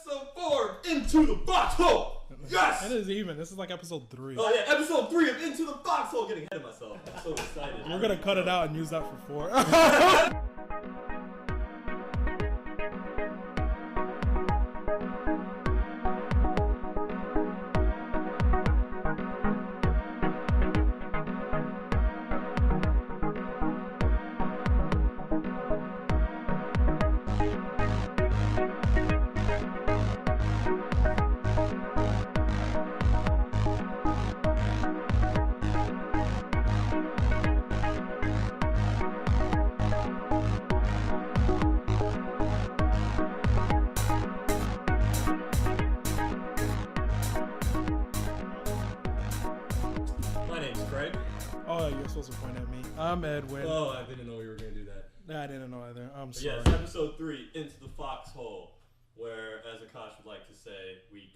episode 4 of Into the Foxhole. Yes! It is even. This is like episode 3. Oh yeah, episode 3 of Into the Foxhole. Getting ahead of myself. I'm so excited. We're gonna cut it out and use that for 4. Oh, you're supposed to point at me. I'm Edwin. Oh, I didn't know we were going to do that. I didn't know either. I'm sorry. Yes, episode 3, Into the Foxhole, where, as Akash would like to say, we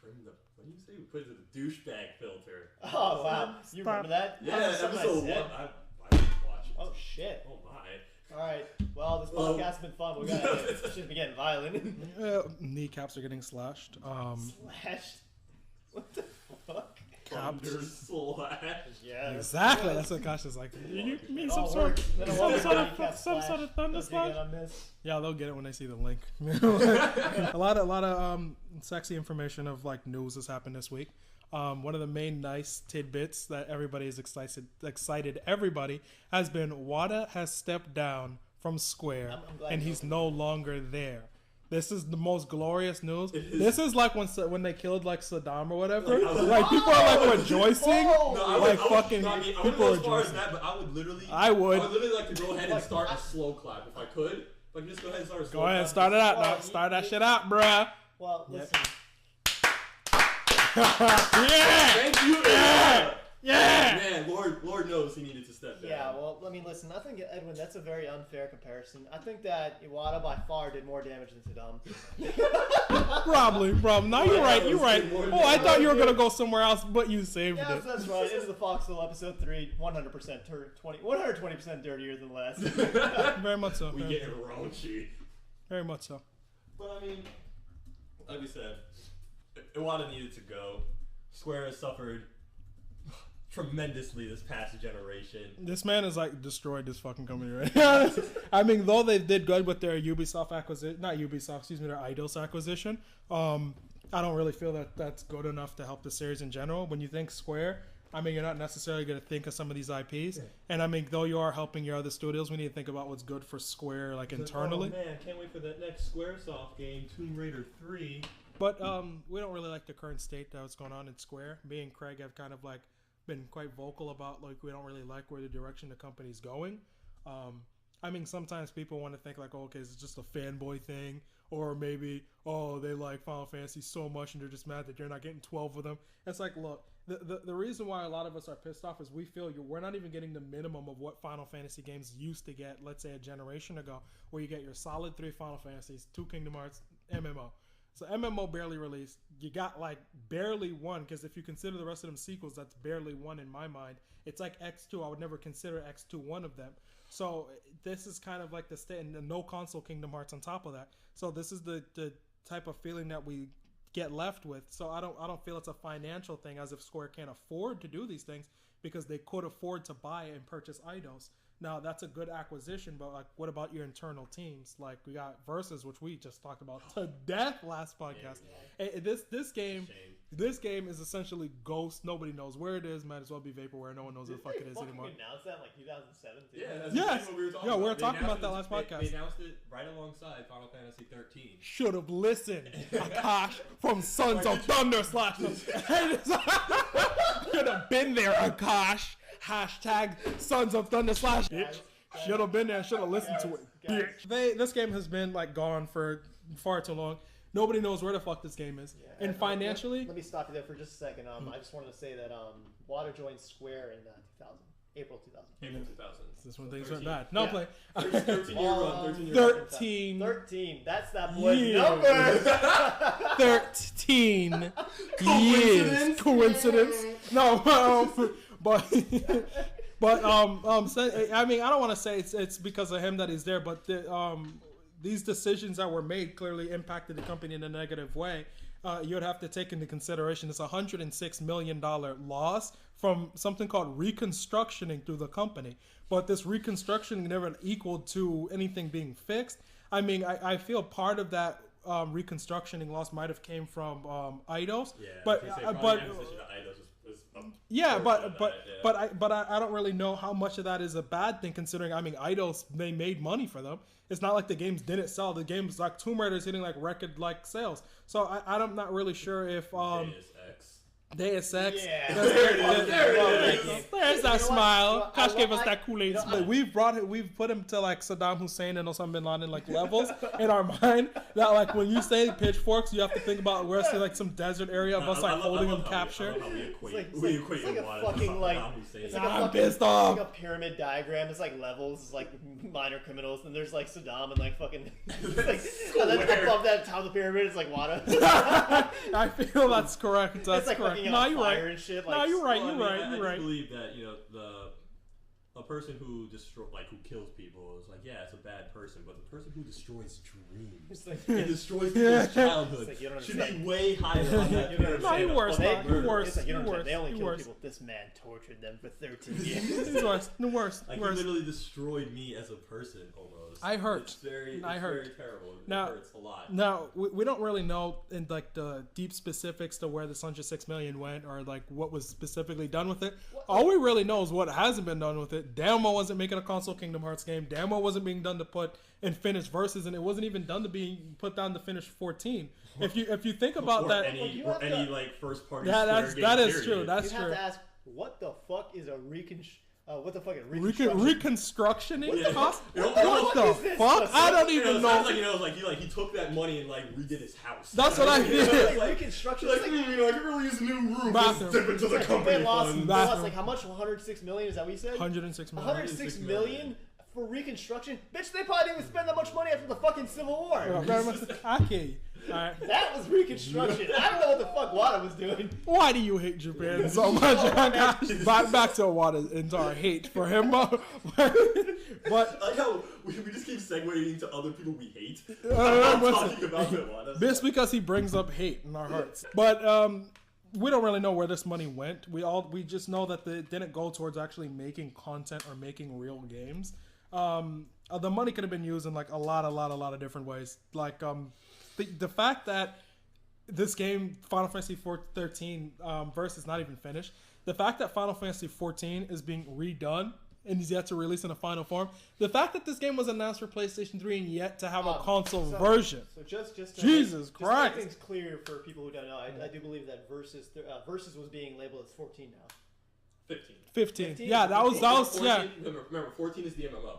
trim the, what do you say? We put it in the douchebag filter. Oh, wow. You remember that? Yeah, episode 1. I didn't watch it. Oh, shit. Oh, my. Alright, well, this podcast has been fun. We shouldn't be getting violent. Kneecaps are getting slashed. Slashed? What the fuck? Thunder slash. Yeah. Exactly. That's what Akash is like. You mean some sort of thunder slash? Yeah, they'll get it when they see the link. a lot of sexy information of like news has happened this week. One of the main nice tidbits that everybody is excited everybody has been Wada has stepped down from Square and he's no longer there. This is the most glorious news. This is like when they killed like Saddam or whatever. Like people are like rejoicing. People as far as that, but I would literally like to go ahead and start a slow clap if I could. If I can just go ahead and start a slow clap. Go ahead, start it out now. Start that shit out, bruh. Well, listen. Yeah. Thank you. Yeah. Man, Lord knows he needed to step down. Yeah, well, I mean, listen, I think, Edwin, that's a very unfair comparison. I think that Iwata by far did more damage than Saddam. Probably. No, you're right. Oh, I thought you were going to go somewhere else, but you saved it. That's right. Into the Foxhole, episode 3, 120% dirtier than last. Very much so. We get it raunchy. Very much so. But, I mean, like we said, Iwata needed to go. Square has suffered tremendously this past generation. This man has like destroyed this fucking company, right? I mean, though they did good with their Ubisoft acquisition, their Eidos acquisition. I don't really feel that that's good enough to help the series in general. When you think Square, I mean, you're not necessarily going to think of some of these IPs. Yeah. And I mean, though you are helping your other studios, we need to think about what's good for Square, like internally. Oh man, can't wait for that next Squaresoft game, Tomb Raider 3. But we don't really like the current state that's going on in Square. Me and Craig have kind of like been quite vocal about like we don't really like where the direction the company's going. I mean, sometimes people want to think like, oh, okay, it's just a fanboy thing, or maybe they like Final Fantasy so much and they're just mad that you're not getting 12 of them. It's like, look, the reason why a lot of us are pissed off is we feel we're not even getting the minimum of what Final Fantasy games used to get, let's say a generation ago, where you get your solid 3 Final Fantasies, 2 Kingdom Hearts, MMO. So MMO barely released. You got like barely 1, because if you consider the rest of them sequels, that's barely 1 in my mind. It's like X2. I would never consider X2 one of them. So this is kind of like the state, and the no console Kingdom Hearts on top of that. So this is the type of feeling that we get left with. So I don't feel it's a financial thing, as if Square can't afford to do these things, because they could afford to buy and purchase Eidos. Now, that's a good acquisition, but like, what about your internal teams? Like, we got Versus, which we just talked about to death last podcast. This game is essentially Ghost. Nobody knows where it is. Might as well be Vaporware. No one knows where the fuck it is anymore. They announced that in like 2017. Yeah, that's yes. What we were talking about. We were talking about that last podcast. They announced it right alongside Final Fantasy 13. Should have listened, Akash from Sons of Thunder slash. Should have been there, Akash. Hashtag Sons of Thunder slash. Should have been there. Should have listened to it. This game has been like gone for far too long. Nobody knows where the fuck this game is. Yeah, and financially, let me stop you there for just a second. I just wanted to say that Wada joined Square in 2000, April 2000. April 2000. This is when things went bad. No play. 13-year run. 13. That's that boy's number. 13 years. Coincidence? No. But I mean, I don't want to say it's because of him that he's there, but these decisions that were made clearly impacted the company in a negative way. You'd have to take into consideration it's $106 million loss from something called reconstructioning through the company. But this reconstruction never equaled to anything being fixed. I mean, I feel part of that reconstructioning loss might have came from Eidos. Yeah, but I was gonna say, but probably the acquisition of Eidos is a yeah, portion of that, but I don't really know how much of that is a bad thing, considering I mean Eidos, they made money for them. It's not like the games didn't sell. The games like Tomb Raider is hitting like record like sales. So I'm not really sure if Deus Ex. Yeah. There's that smile. Kosh gave us that Kool-Aid. you know, But we've put him to like Saddam Hussein and Osama bin Laden like levels in our mind. That like when you say pitchforks, you have to think about where's like some desert area of us like holding him captured. It's like a fucking like it's like a I'm fucking pissed off. It's like a pyramid diagram. It's like levels. It's like minor criminals. And there's like Saddam and like fucking it's like, and then above that top of the pyramid is like Wada. I feel that's correct. That's it's like correct. fucking No, on you're fire right. and shit. No, Like, you're right. Well, You're I right. mean, You're I right. do believe that a person who who kills people is like, yeah, it's a bad person, but the person who destroys dreams It's like, and destroys Yeah. people's childhood It's like, you don't should be understand. way higher on that You don't pyramid. No, you're worse. Well, You're worse. It's like, you You're don't worse. understand. They only You're killed worse. people. This man tortured them for 13 years. It's worse. The worst. Like, Worse. he literally destroyed me as a person almost. I hurt. It's very terrible. Now- It hurts a lot. Now we don't really know in like the deep specifics to where the $106 million went or like what was specifically done with it. All we really know is what hasn't been done with it. Damn well wasn't making a console Kingdom Hearts game. Damn well wasn't being done to put and finish Versus, and it wasn't even done to be put down to finish 14. If you think about or that, any, You or have any to- like first party. that is true. That's You true. have to ask, what the fuck is a what the fuck is Reconstructioning Yeah. cost? You know, What what is the this? fuck? I don't You know, even it know. sounds like he took that money and like redid his house. That's what I feel. Like, Reconstruction. like, It's like, I can really use a new roof. Bathroom. Let's dip into the they company lost, fund. they lost like how much? 106 million? Is that what you said? 106 million. 106 million for reconstruction? Bitch, they probably didn't even spend that much money after the fucking Civil War. Very much. Okay. All right. That was reconstruction. I don't know what the fuck Wada was doing. Why do you hate Japan so much? Back to Wada's entire hate for him. But I like how we just keep segueing to other people we hate. listen, Talking about it. this because he brings up hate in our hearts. But we don't really know where this money went. We just know that it didn't go towards actually making content or making real games. The money could have been used in like a lot of different ways. Like the fact that this game, Final Fantasy 13 Versus, is not even finished. The fact that Final Fantasy 14 is being redone and is yet to release in a final form. The fact that this game was announced for PlayStation 3 and yet to have a console version. So just to Jesus just to Christ. make things clear for people who don't know, I do believe that Versus was being labeled as 14 now. 15. 15. 15? Yeah, that was 14, yeah. Remember, 14 is the MMO.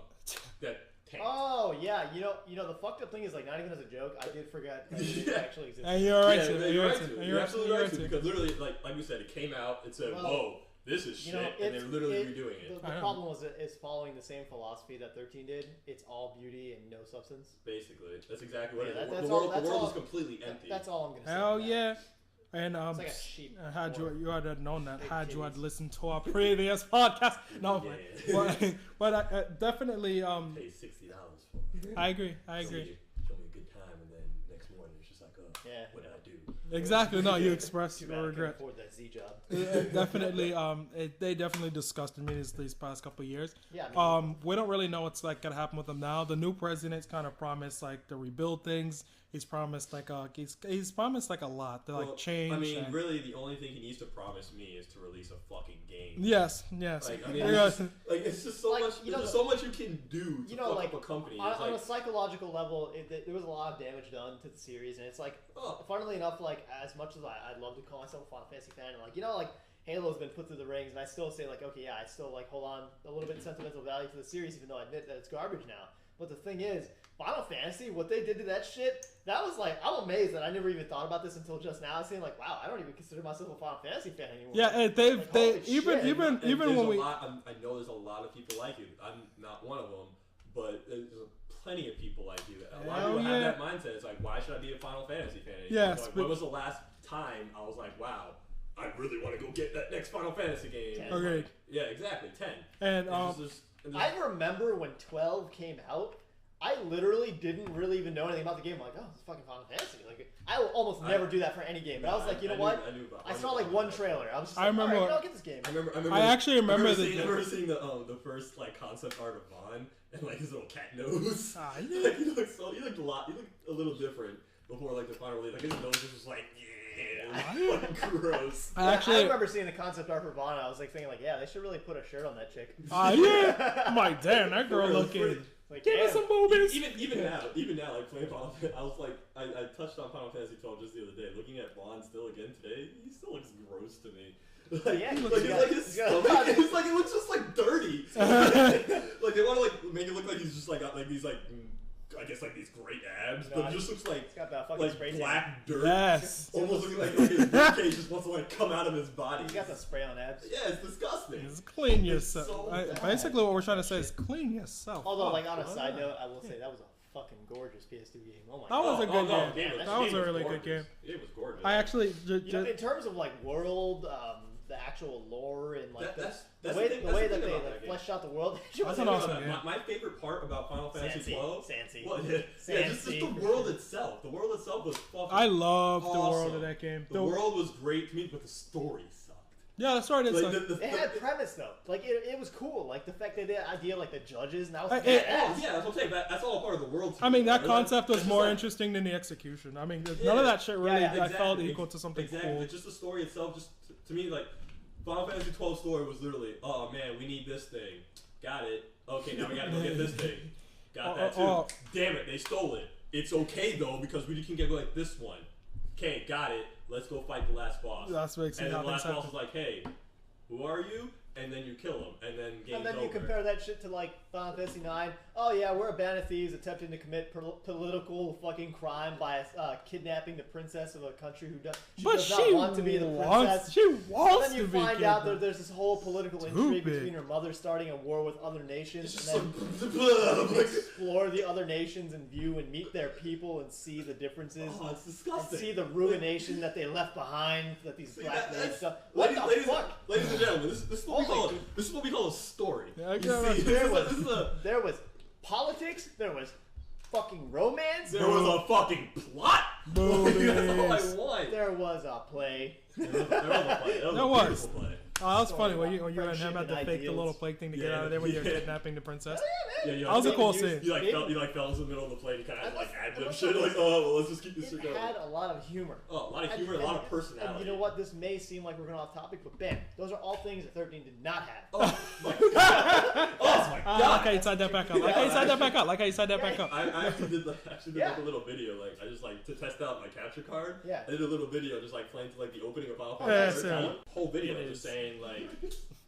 That tanked. Oh yeah, you know the fucked up thing is like not even as a joke. I did forget that it actually existed. And you're right. Yeah, to. you're right to. to. And You're absolutely you're right to. to. Because literally, like we said, it came out. It said, Well, "Whoa, this is shit," and they're literally redoing it. The problem was it's following the same philosophy that 13 did. It's all beauty and no substance. Basically, that's exactly what Yeah, it is. that's The all- world that's all- is completely empty. That's all I'm gonna say. Hell on that. yeah. And It's like a sheep. had or- you had known that, Big had you had titties. listened to our previous podcast, no, Yeah. but I definitely Pay $60 for it. I agree. Show me a good time, and then next morning it's just like, oh, Yeah. what did I do? Exactly. No, you expressed Too bad your I regret. couldn't afford that Z job. Definitely. They definitely disgusted me these past couple of years. Yeah. I mean, We don't really know what's like gonna happen with them now. The new president's kind of promised like to rebuild things. He's promised like he's promised like a lot to like Well, change. I mean, and- really, the only thing he needs to promise me is to release a fucking game. Yes. Like, I mean, Yeah. it's just so Like, much. you know, There's so much you can do to you know, fuck like, up a company. on, It's on like, a psychological level, there was a lot of damage done to the series, and it's like, oh, funnily enough, like as much as I'd love to call myself a Final Fantasy fan, and like like Halo's been put through the rings, and I still say like, okay, yeah, I still like hold on a little bit sentimental value to the series, even though I admit that it's garbage now. But the thing is, Final Fantasy, what they did to that shit, that was like, I'm amazed that I never even thought about this until just now. I was saying like, wow, I don't even consider myself a Final Fantasy fan anymore. Yeah, and Like, they holy even shit. even and even there's when a we lot, I know there's a lot of people like you. I'm not one of them, but there's plenty of people like you. A lot of Hell people yeah. have that mindset. It's like, why should I be a Final Fantasy fan anymore? Yes, So, like, but- when was the last time I was like, wow, I really want to go get that next Final Fantasy game? 10. Agreed. Yeah, exactly. 10. and It's just- I remember when 12 came out. I literally didn't really even know anything about the game. I'm like, oh, it's fucking Final Fantasy. Like, I will almost never do that for any game. But I was like, you know what? I saw like one trailer. I was just like, remember- all right, I'll get this game. I actually remember I remember seeing the first like concept art of Vaughn and like his little cat nose. Ah, Like, he looked a little different before like the final release. Like his nose was just like fucking gross. I remember seeing the concept art for Vaughn. And I was like thinking like, yeah, they should really put a shirt on that chick. Yeah. I'm like, damn, that girl looking. Like, Give us some boobies. Even now, like playing Final Fantasy, I was like, I touched on Final Fantasy 12 just the other day. Looking at Vaughn still again today, he still looks gross to me. Like, Yeah, his stomach, it's like it looks just like dirty. Like they want to like make it look like he's just like got like these like I guess like these great abs, but it just looks like It's got that fucking spray tan. black dirt. Yes. Almost looking like his ribcage just wants to like come out of his body. He's got the spray on abs. Yeah, it's disgusting. Just clean It's yourself. so bad. Basically, what we're trying to say is clean yourself. Although, up. like on a side note, I will say that was a fucking gorgeous PS2 game. Oh my That god. was a good no, game. damn, That was game a really good gorgeous. game. It was gorgeous. I actually, You know, in terms of like world, the actual lore and like that's the the way thing- the that's way the that thing they about that like, game. fleshed out the world. That's an awesome game. My favorite part about Final Fantasy Sansi. 12 well, yeah, just the world itself. The world itself was fucking I loved the world awesome. of that game. The world was great to me, but the story sucked. Yeah, the story did Like, suck. It had premise though. Like it was cool. Like the fact that the idea like the judges and that was Oh, yeah, badass. that's what I'm saying. That's all part of the world. to I me, mean, that right? concept was That's more just like- interesting than the execution. I mean, none Yeah. of that shit really, Yeah, I felt Exactly. equal to something Exactly. cool. Just the story itself, just to me, like Final Fantasy 12 story was literally, oh man, we need this thing. Got it. Okay, now we gotta go get this thing. Got that too. Damn it, they stole it. It's okay though because we can get like this one. Okay, got it. Let's go fight the last boss. That's what makes and it then the last happen. boss is like, hey, who are you? And then you kill him, and then game's And then you over. compare that shit to like Final Fantasy 9. Oh yeah, we're a band of thieves attempting to commit political fucking crime by kidnapping the princess of a country who does not want to be the princess. She And wants then you to be find out that kidnapped. there's this whole political Too intrigue big. between her mother starting a war with other nations, It's just and then like, explore the other nations and view and meet their people and see the differences. oh, it's And disgusting. see the ruination that they left behind, that these See, black men that's- stuff. What the ladies, fuck? ladies and gentlemen, this is what we Holy call this is what we call a story. Yeah, I You get see, it. this is a There was politics. There was fucking romance. there was a fucking plot. Boobies. That's all I want. There was a play. There was a play. That was There a was. beautiful play. Oh, that was So, funny when you and friendship him had to and fake the little ideals. plague thing to get Yeah, out of there when you're yeah. kidnapping the princess. Yeah, you That was a like, cool Use- scene. you like Maybe- fell, you like fell in the middle of the play and kind of like ad lib What's shit. up? Like, oh, well, let's just keep this shit It going. had a lot of humor. Oh, a lot of humor, a lot of personality. And you know what? This may seem like we're going off topic, but bam, those are all things that 13 did not have. Oh my god! Oh my I god! like how you tied that back up. Like how you tied that back up. Like how you tied that back up. I actually did like Yeah. a little video, like I just like to test out my capture card. Yeah. I did a little video just like playing to like the opening of Final Yeah, Fantasy. so- Whole video It just is. saying like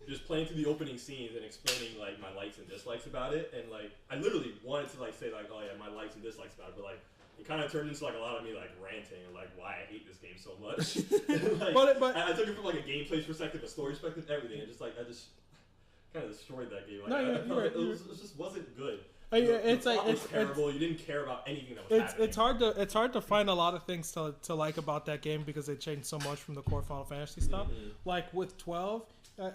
just playing through the opening scenes and explaining like my likes and dislikes about it, and like I literally wanted to like say like, oh yeah, my likes and dislikes about it, but like it kind of turned into like a lot of me like ranting and like why I hate this game so much. And, like, But- I took it from like a gameplay perspective, a story perspective, everything, and just like I just kind of destroyed that game. Like, No, I you're felt right, it just wasn't good. Hey, The it's plot like was it's terrible. You didn't care about anything that was happening. it's hard to find a lot of things to like about that game because they changed so much from the core Final Fantasy stuff. Mhm. Like with 12,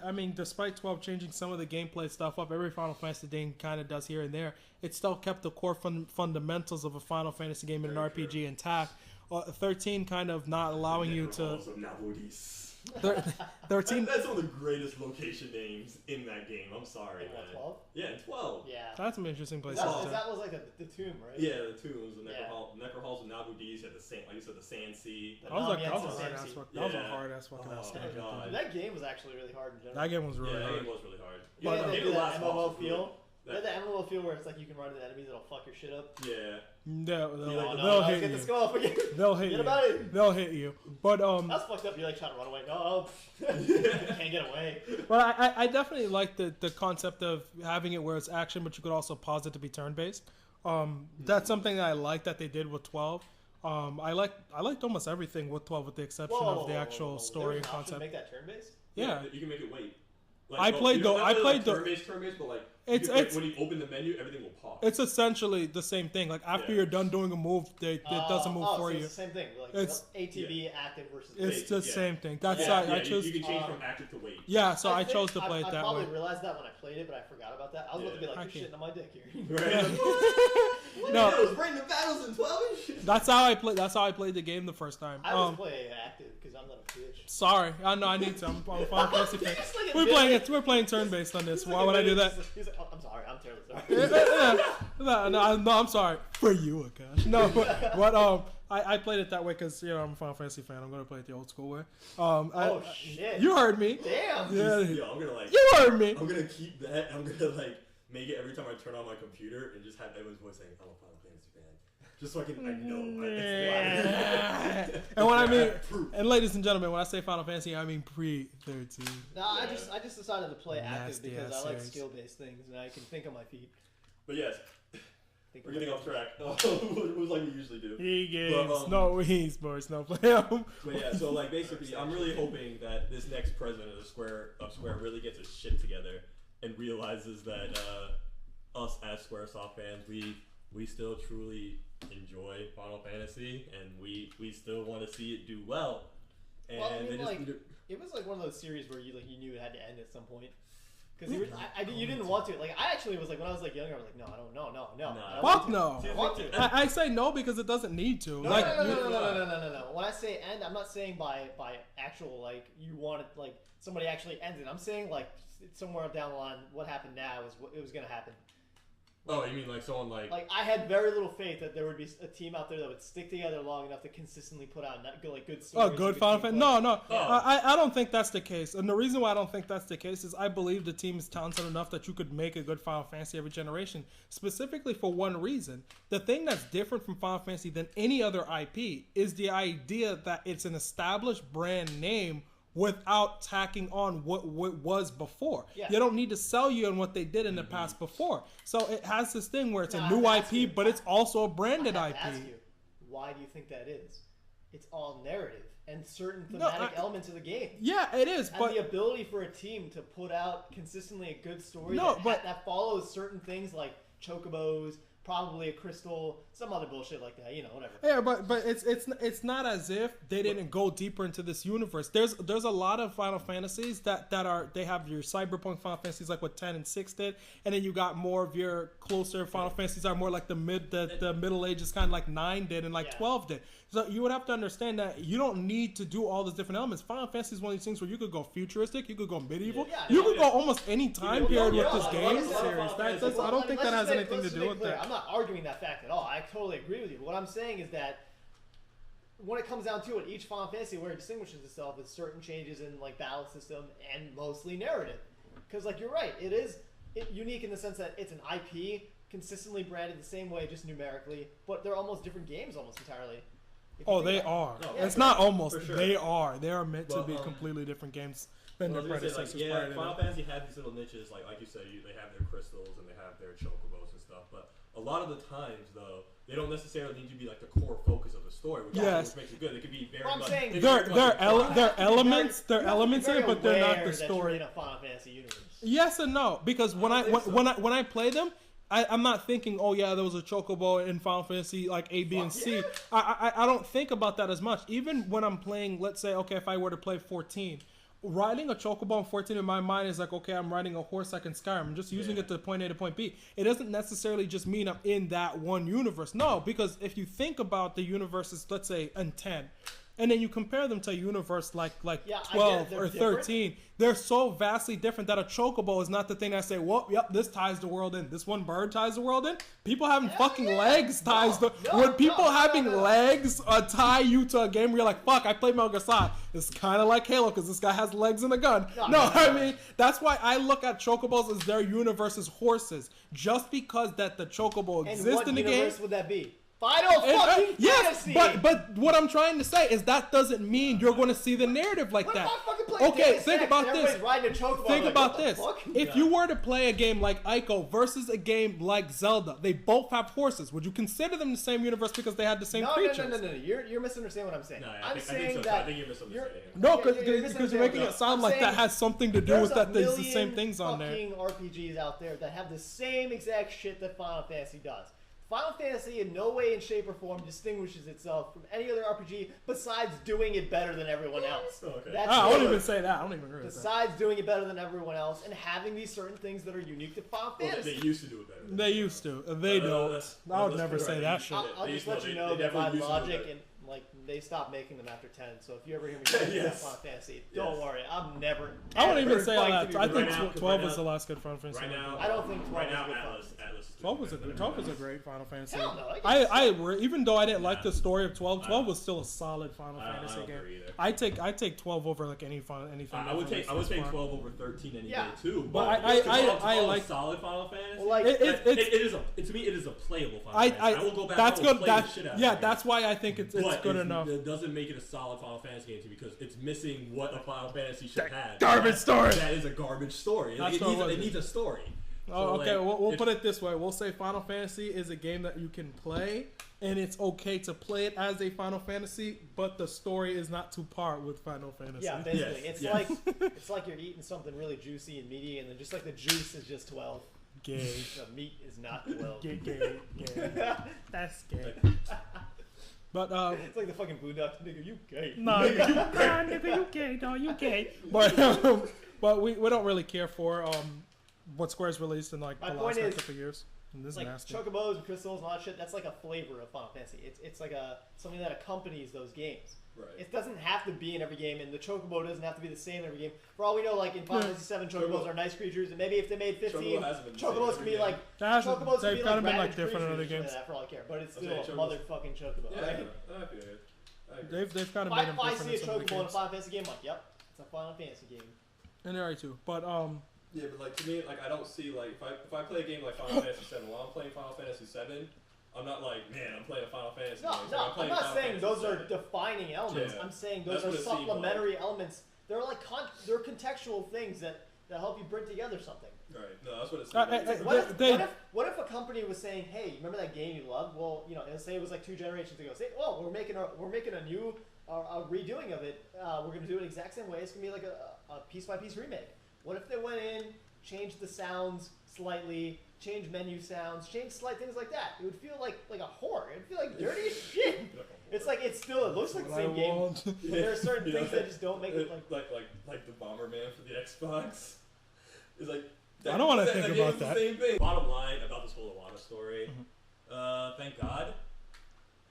I mean, despite 12 changing some of the gameplay stuff up, every Final Fantasy game kind of does here and there. It still kept the core fundamentals of a Final Fantasy game in an Very RPG true. intact. 13 kind of not allowing you to. Necrohalls of Nabudis. 13. That's one of the greatest location names in that game. I'm sorry, Like man. what, 12? Yeah, in 12. Yeah. That's some interesting places. That, to- that was like the tomb, right? Yeah, the tombs, the Yeah. Necrohalls of Nabudis had the same, like you said, the Sand Sea. The That was, Namians that was and a hard ass Samsi. fuck. That was a Yeah. hard ass fucking Oh, ass my game. God. That game was actually really hard in general. That game was really Yeah, that hard. game was really hard. You But, know, they Maybe do the that last boss MMO was really- feel. that- The MMO feel where it's like you can run into enemies that'll fuck your shit up. Yeah. They'll, You they'll, like Oh, the- no, they'll let's hit get you. the skull up again. They'll hit Get you. about it. They'll hit you. But That's fucked up. You're like trying to run away. No, can't get away. But I definitely like the concept of having it where it's action, but you could also pause it to be turn based. That's something that I like that they did with 12. I liked almost everything with 12, with the exception of the actual story and There was an option to concept. make that turn based. Yeah. You can make it wait. I played the- I played the- turn-based, but like It's when you open the menu, everything will pop. It's essentially the same thing. Like after you're done doing a move, it doesn't move for you. It's the same thing. Like It's ATB active versus. It's the same thing. That's I chose. You can change from active to wait. Yeah, so I chose to play it that way. I probably realized that when I played it, but I forgot about that. I was about to be like, you're shitting on my dick here. Right? No, bring the battles in 12. that's how I played. That's how I played the game the first time. I was playing active because I'm not a bitch. Sorry, I know I need to. I'm a Final Fantasy fan. Like We're playing it. We're playing turn based on this. Why would I do that? He's like, oh, I'm sorry. I'm terribly sorry. No, I'm sorry for you, Akash. No, but I played it that way because I'm a Final Fantasy fan. I'm gonna play it the old school way. Shit! You heard me. Damn. Yeah. Yo, I'm gonna You heard me. I'm gonna keep that. I'm gonna make it every time I turn on my computer and just have everyone's voice saying, "I'm a Final Fantasy fan," just so I know. And when I mean, and ladies and gentlemen, when I say Final Fantasy, I mean pre-13. No, I just decided to play active because I like series. skill-based things and I can think on my feet. But yes, we're getting off track. It was like we usually do. E-games, no Wii Sports, no play 'em. But yeah, so basically, I'm really hoping that this next president of Square really gets his shit together and realizes that us as SquareSoft fans, we still truly enjoy Final Fantasy and we still want to see it do well. And Well, I mean, they just like, need to, it was like one of those series where you knew it had to end at some point. Because you didn't want to. Like I actually was like when I was younger, I was like, no, I don't, no. Fuck no. I want to. I say no because it doesn't need to. No. When I say end, I'm not saying by actual you want it somebody actually ends it. I'm saying somewhere down the line, what happened now is what it was gonna happen. Oh, you mean someone like I had very little faith that there would be a team out there that would stick together long enough to consistently put out good stories. Oh, good Final Fantasy? No. Oh. I don't think that's the case. And the reason why I don't think that's the case is I believe the team is talented enough that you could make a good Final Fantasy every generation. Specifically for one reason. The thing that's different from Final Fantasy than any other IP is the idea that it's an established brand name without tacking on what was before. Yeah. You don't need to sell you on what they did in the past before. So it has this thing where it's No, a new I have to IP, ask you. but it's also a branded I IP. have to ask you, why do you think that is? It's all narrative and certain thematic elements of the game. Yeah, it is, And but the ability for a team to put out consistently a good story No, that follows certain things like chocobos, probably a crystal, some other bullshit like that, whatever. yeah, but it's not as if they didn't go deeper into this universe. There's a lot of Final Fantasies that they have your cyberpunk Final Fantasies like what 10 and 6 did, and then you got more of your closer Final Fantasies that are more like the Middle Ages, kind of like 9 did and 12 did. So you would have to understand that you don't need to do all those different elements. Final Fantasy is one of these things where you could go futuristic, you could go medieval, you could go almost any time period with this game series. I don't think that has anything to do with that. I'm not arguing that fact at all. I totally agree with you. But what I'm saying is that when it comes down to it, each Final Fantasy where it distinguishes itself is certain changes in battle system and mostly narrative. Because you're right, it is unique in the sense that it's an IP consistently branded the same way, just numerically, but they're almost different games almost entirely. Oh, they are. No, it's not almost. for sure. They are. They are meant to be completely different games than their predecessors. Final Fantasy had these little niches, like you said, they have their crystals and they have their chocobos and stuff. But a lot of the times, though, they don't necessarily need to be the core focus of the story, which makes it good. They could be very Well, I'm much. saying They're elements. They're elements in it, but they're not the that you're story. in a Final Fantasy universe. Yes and no, because when I play them, I'm not thinking, oh yeah, there was a chocobo in Final Fantasy like A, B, and C. Yeah. I don't think about that as much. Even when I'm playing, let's say, okay, if I were to play 14, riding a chocobo in 14 in my mind is okay, I'm riding a horse like in Skyrim. I'm just using it to point A to point B. It doesn't necessarily just mean I'm in that one universe. No, because if you think about the universes, let's say in 10, and then you compare them to a universe like 12 or 13, they're so vastly different that a chocobo is not the thing that I say, well, yep, this ties the world in. This one bird ties the world in. People having fucking legs ties legs tie you to a game where you're like, fuck, I played Metal Gear Solid. It's kind of like Halo because this guy has legs and a gun. I mean, that's why I look at chocobos as their universe as horses. Just because that the chocobo exists in the game. And what universe would that be? Final fucking yes, Fantasy! but what I'm trying to say is that doesn't mean you're going to see the narrative like What if that. I fucking play Okay, Deus think Ex about and this. everybody's riding a chocobo? Think Like, about what the this. fuck? If you were to play a game like Ico versus a game like Zelda, they both have horses. Would you consider them the same universe because they had the same No, creatures? no. You're misunderstanding what I'm saying. No, I'm I saying think so. that I think you're misunderstanding. No, Yeah, because you're making it sound like that has something to do with that. There's the same things on there. There's fucking RPGs out there that have the same exact shit that Final Fantasy does. Final Fantasy in no way, in shape, or form distinguishes itself from any other RPG besides doing it better than everyone else. Okay. That's I it. don't even say that. I don't even agree with that. Besides doing it better than everyone else and having these certain things that are unique to Final Well, Fantasy. they used to do it better. They used to. They don't. I would that's never say correct. that shit. I'll They just used to- let you they know that by definitely used to do logic that. and like they stopped making them after 10. So if you ever hear me talking about Yes. Final Fantasy, don't Yes. worry, I'm never. I won't even ever say going that. to I be think right now- 12 right was now- the last good Final Fantasy. Right now, I don't think 12 right is now a good Atlas is 12 was a better than 12 was a Atlas. great Final Fantasy. Hell no, I guess Even though I didn't like the Yeah. story of 12, 12 was still a solid Final I Fantasy don't game. agree either. I take 12 over like anything. I would take 12 over 13 any Yeah. day too. But But I 12 like solid Final Fantasy. Well, like, It- it is to me it is a playable Final Fantasy. I will go back. that's I will good. play the That, shit out of yeah, it. that's why I think it's But good enough. It doesn't make it a solid Final Fantasy game to me because it's missing what a Final Fantasy should have. garbage story. That is a garbage story. That's It what it was. needs a story. Oh, So, okay, like, we'll if- put it this way. We'll say Final Fantasy is a game that you can play, and it's okay to play it as a Final Fantasy, but the story is not to par with Final Fantasy. Yeah, basically, Yes, it's yes. like it's like you're eating something really juicy and meaty, and then just like the juice is just 12. Gay. The meat is not 12. Gay. That's gay. But, It's like the fucking Boondocks, nigga. You gay. no, nigga, you gay. No, you gay. But we don't really care for what Square's released in like My the point last is, couple of years. And this is Like nasty. chocobos and crystals and all that shit. That's like a flavor of Final Fantasy. It's like something that accompanies those games. Right. It doesn't have to be in every game, and the chocobo doesn't have to be the same in every game. For all we know, like in Final Yeah. Fantasy 7, chocobos are nice creatures, and maybe if they made 15, Chocobo hasn't been the same chocobos every can be game. like That hasn't- chocobos can they've be kinda like been, like, ravaged different in other creatures, games. For all I care, but it's still Okay, a chocobos. motherfucking chocobo. Yeah, Right? I feel it. I agree. They've kind of If made them I different see a in some of the chocobo in a games. Final Fantasy game, I'm like, yep, it's a Final Fantasy game. And there are two. But Yeah, but like to me, like I don't see like if I play a game like Final Fantasy 7, while I'm playing Final Fantasy 7, I'm not like, man, I'm playing a Final Fantasy No, game. So I'm playing not Final saying Fantasy those are 7. defining elements. Yeah. I'm saying those That's are what it seemed supplementary elements. They're like they're contextual things that help you bring together something. Right. No, that's what it's. What if a company was saying, "Hey, remember that game you loved? Well, you know, and say it was like 2 generations ago. Say, well, we're making a new a redoing of it. We're gonna do it exact same way. It's gonna be like a piece by piece remake. What if they went in, changed the sounds slightly, changed menu sounds, changed slight things like that? It would feel like a horror. It would feel like dirty as shit. It's like it looks like the same game. But there are certain things that just don't make it like the Bomberman for the Xbox. It's like I don't wanna think game about is the that. Same thing. Bottom line about this whole Iwata story, thank God.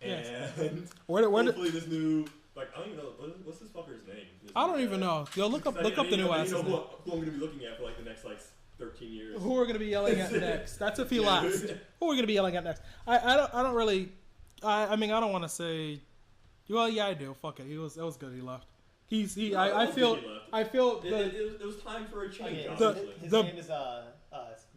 Yes. And Where hopefully this new I don't even know what's this fucker's name. I don't even know. Yo, look up the new I ass's know name. who I'm gonna be looking at for like the next 13 years. Who we're gonna be yelling at next? That's if he Yeah. lasts. Who we're gonna be yelling at next? I don't really. I mean I don't want to say. Well, yeah, I do. Fuck it. It was good. He left. I feel. I feel it was time for a change. Okay, honestly. his the- name is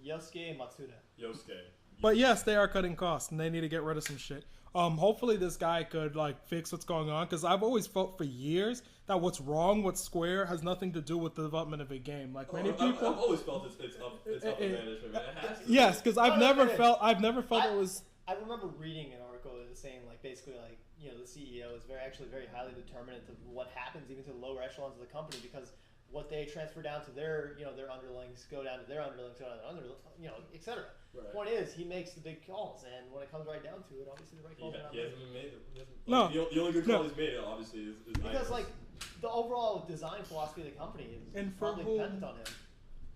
Yosuke Matsuda. Yosuke. But yes, they are cutting costs, and they need to get rid of some shit. Hopefully this guy could like fix what's going on, because I've always felt for years that what's wrong with Square has nothing to do with the development of a game. Like many people, I've always felt it's up to management. Man. It has to. yes, because I've No, never no. felt it was. I remember reading an article that was saying like basically like the CEO is very highly determinant of what happens even to the lower echelons of the company, because what they transfer down to their their underlings go down to their underlings, go down to their underlings, etc. Right. Point is, he makes the big calls, and when it comes right down to it, obviously the right calls are not He made. hasn't made it. No. The only good call he's made, obviously, is Because Iris. like the overall design philosophy of the company is And for probably who- dependent on him.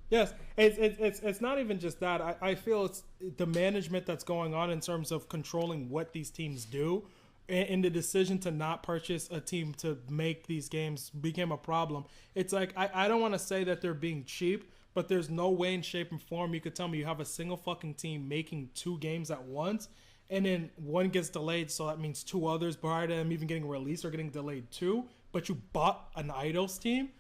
Yes, it's not even just that. I feel it's the management that's going on in terms of controlling what these teams do, and the decision to not purchase a team to make these games became a problem. It's like I don't want to say that they're being cheap, but there's no way in shape and form you could tell me you have a single fucking team making 2 games at once, and then one gets delayed, so that means 2 others prior to them even getting released are getting delayed too. But you bought an Eidos team.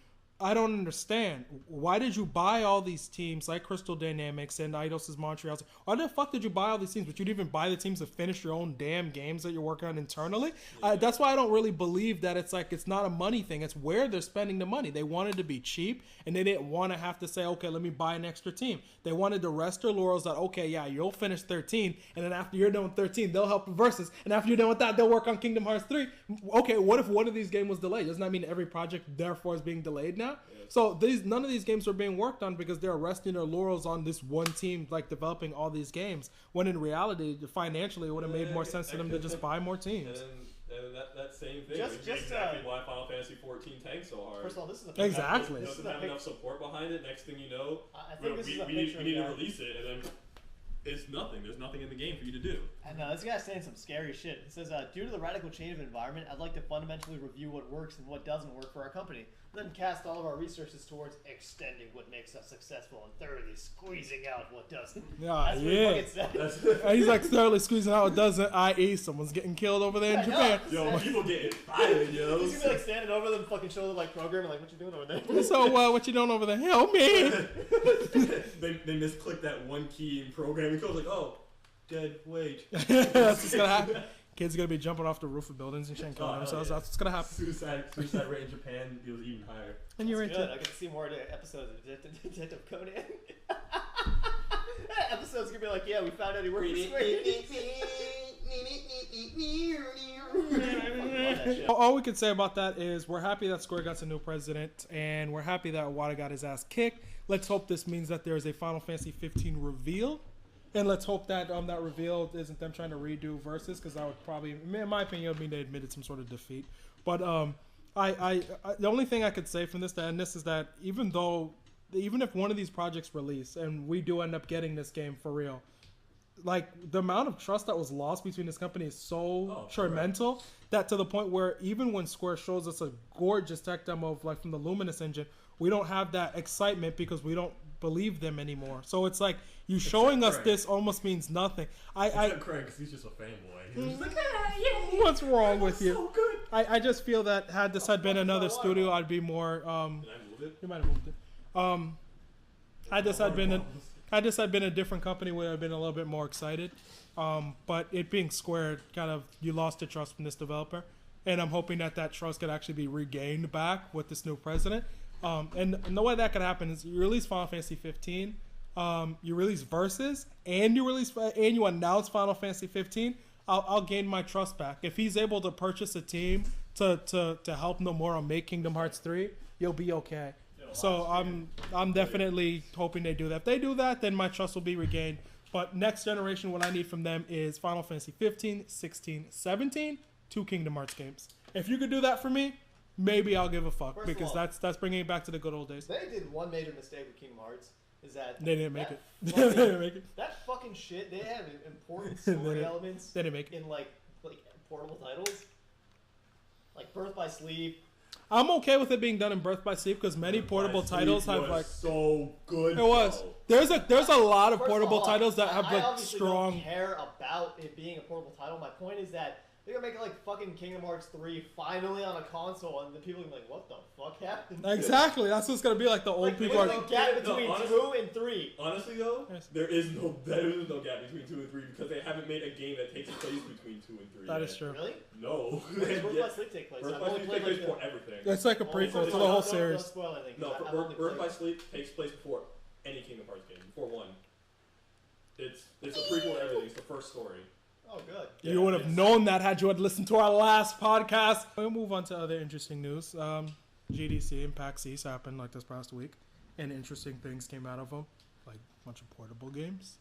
I don't understand. Why did you buy all these teams like Crystal Dynamics and Eidos' Montreal? Why the fuck did you buy all these teams, but you didn't even buy the teams to finish your own damn games that you're working on internally? That's why I don't really believe that it's not a money thing. It's where they're spending the money. They wanted to be cheap, and they didn't want to have to say, okay, let me buy an extra team. They wanted to rest their laurels that, okay, yeah, you'll finish 13, and then after you're done with 13, they'll help with Versus, and after you're done with that, they'll work on Kingdom Hearts 3. Okay, what if one of these games was delayed? Doesn't that mean every project, therefore, is being delayed now? So none of these games are being worked on because they're resting their laurels on this one team, like developing all these games. When in reality, financially, it would have made more sense to them to just buy more teams. And that same thing Just- is just, exactly why Final Fantasy 14 tanked so hard. First of all, this is a Exactly. It doesn't have enough support behind it. Next thing you know, I think this is a we need picture to of release it, and then it's nothing. There's nothing in the game for you to do. And this guy's saying some scary shit. It says, due to the radical change of environment, I'd like to fundamentally review what works and what doesn't work for our company. Then cast all of our resources towards extending what makes us successful and thoroughly squeezing out what doesn't. Yeah, That's what he fucking said. He's like thoroughly squeezing out what doesn't, i.e. someone's getting killed over there in Japan. Yo, people getting fired, yo. He's gonna be like standing over them, fucking show them like program, and like, what you doing over there? So what you doing over there? Help me! they misclicked that one key in programming code. Like, oh, dead weight. That's what's gonna happen. Kids are gonna be jumping off the roof of buildings and shit and killing themselves. Yeah. That's what's gonna happen. Suicide rate in Japan is even higher. And you're That's into good. I get to see more episodes of Detective Conan. Episode's gonna be like, yeah, we found out he worked for Square. All we can say about that is we're happy that Square got a new president, and we're happy that Iwata got his ass kicked. Let's hope this means that there is a Final Fantasy 15 reveal, and let's hope that that reveal isn't them trying to redo Versus, because that would probably, in my opinion, would mean they admitted some sort of defeat. But I the only thing I could say from this to end this is that even if one of these projects release and we do end up getting this game for real, like the amount of trust that was lost between this company is so tremendous that to the point where even when Square shows us a gorgeous tech demo of like from the Luminous engine, we don't have that excitement because we don't believe them anymore. So it's like you showing us this almost means nothing. Except Craig, because he's just a fanboy. He's just like, what's wrong with you? so good. I just feel that had this had been another studio, I'd be more. Did I move it? You might have moved it. Had this had been a different company, would have been a little bit more excited. But it being Square, kind of you lost the trust from this developer, and I'm hoping that trust could actually be regained back with this new president. And the way that could happen is you release Final Fantasy 15, you release Versus, and you announce Final Fantasy 15. I'll gain my trust back. If he's able to purchase a team to help Nomura make Kingdom Hearts 3, you'll be okay. So I'm definitely hoping they do that. If they do that, then my trust will be regained. But next generation, what I need from them is Final Fantasy 15, 16, 17, 2 Kingdom Hearts games. If you could do that for me, maybe I'll give a fuck. First Because of all, that's bringing it back to the good old days. They did one major mistake with Kingdom Hearts. Is that They didn't make it. They fucking- didn't make it. That fucking shit. They have important They story didn't- elements They didn't make it. in like portable titles, like Birth by Sleep. I'm okay with it being done in Birth by Sleep because many portable titles have like. so good. It was. Bro. There's a lot of First portable all, titles that have I like obviously strong. don't care about it being a portable title. My point is that they're gonna make it like fucking Kingdom Hearts 3 finally on a console, and the people are gonna be like, "What the fuck happened?" Exactly. That's what's gonna be like. The old Like, people what's are. the gap No, between honestly- 2 and 3? Honestly, though, Yes. there is no gap between 2 and 3 because they haven't made a game that takes place between 2 and 3. That yet. is true. Really? No. Where does Birth Yeah. by Sleep take place? Birth I've by only Sleep played takes like place the. for everything. It's like a Oh, prequel so to the whole don't series. spoil anything. No, 'cause I've only Birth by played- Sleep takes place before any Kingdom Hearts game, before 1. It's a prequel to everything. It's the first story. Oh, good. You Yeah, would have it's- known that had you had listened to our last podcast. We'll move on to other interesting news. GDC and PAX East happened like this past week, and interesting things came out of them, like a bunch of portable games.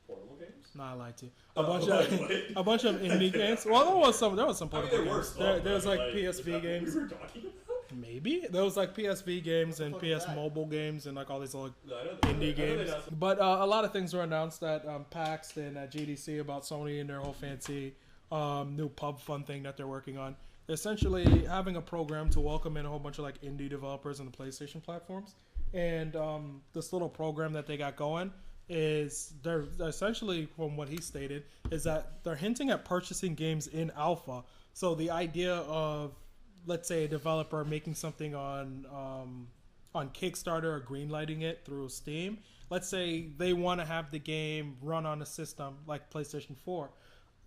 Portable games? Nah, I lied to you. Oh, A wait. bunch of indie games. Well, there was some I mean, portable there were games. some. There was but, like is PSV that what games. we were talking about? Maybe there was like PSV games and What the fuck is PS that? Mobile games and like all these little No, I know indie I know they games. announced- But a lot of things were announced at PAX and at GDC about Sony and their whole fancy new pub fun thing that they're working on. Essentially having a program to welcome in a whole bunch of like indie developers on the PlayStation platforms. And this little program that they got going is they're essentially, from what he stated, is that they're hinting at purchasing games in alpha. So the idea of, let's say, a developer making something on on Kickstarter or greenlighting it through Steam. Let's say they want to have the game run on a system like PlayStation 4.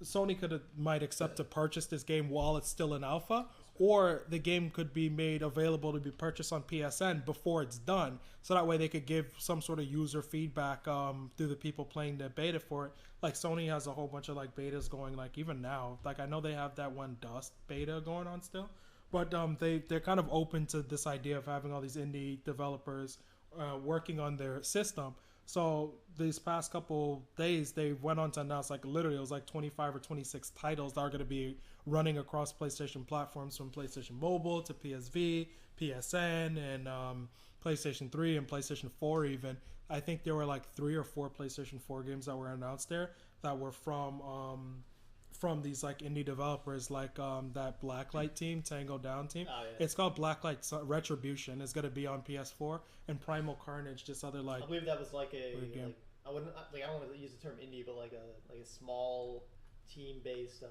Sony might accept to purchase this game while it's still in alpha, or the game could be made available to be purchased on PSN before it's done, so that way they could give some sort of user feedback through the people playing the beta for it. Like Sony has a whole bunch of like betas going, like even now. Like I know they have that one Dust beta going on still, but they're kind of open to this idea of having all these indie developers working on their system. So these past couple days, they went on to announce, like literally it was like 25 or 26 titles that are going to be running across PlayStation platforms, from PlayStation Mobile to PSV, PSN, and PlayStation 3 and PlayStation 4 even. I think there were like 3 or 4 PlayStation 4 games that were announced there that were from these like indie developers, like that Blacklight team, Tango Down team. Oh, yeah. It's called Blacklight Retribution. It's gonna be on PS4, and Primal Carnage, just other like. I believe that was like a like, I don't want to use the term indie, but like a small team based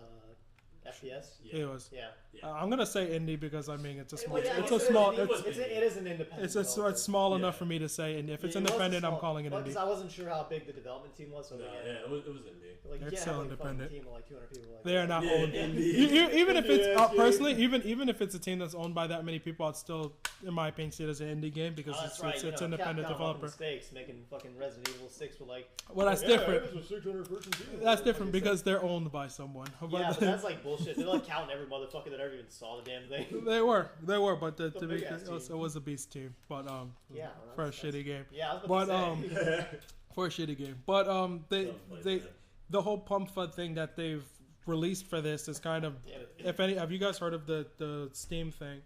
FPS. Yeah. It was. Yeah. I'm gonna say indie because I mean it's a small. It is an independent. It's small enough for me to say, and if it's independent, I'm calling it indie. Because I wasn't sure how big the development team was. So it was indie. Like, it's still independent. Team of like 200 people. Like, they are not owned. Even if it's personally, even if it's a team that's owned by that many people, I'd still, in my opinion, see it as an indie game because it's independent developer. Mistakes making fucking Resident Evil 6 with like. Well, that's different. It was a 600-person team. That's different because they're owned by someone. Yeah, but that's like bullshit. They're like counting every motherfucker that ever even saw the damn thing. They were, but to be, it was a beast team, but for a shitty game. Yeah, I was about to say. For a shitty game, but they the whole Pump FUD thing that they've released for this is kind of, if any, have you guys heard of the Steam thing?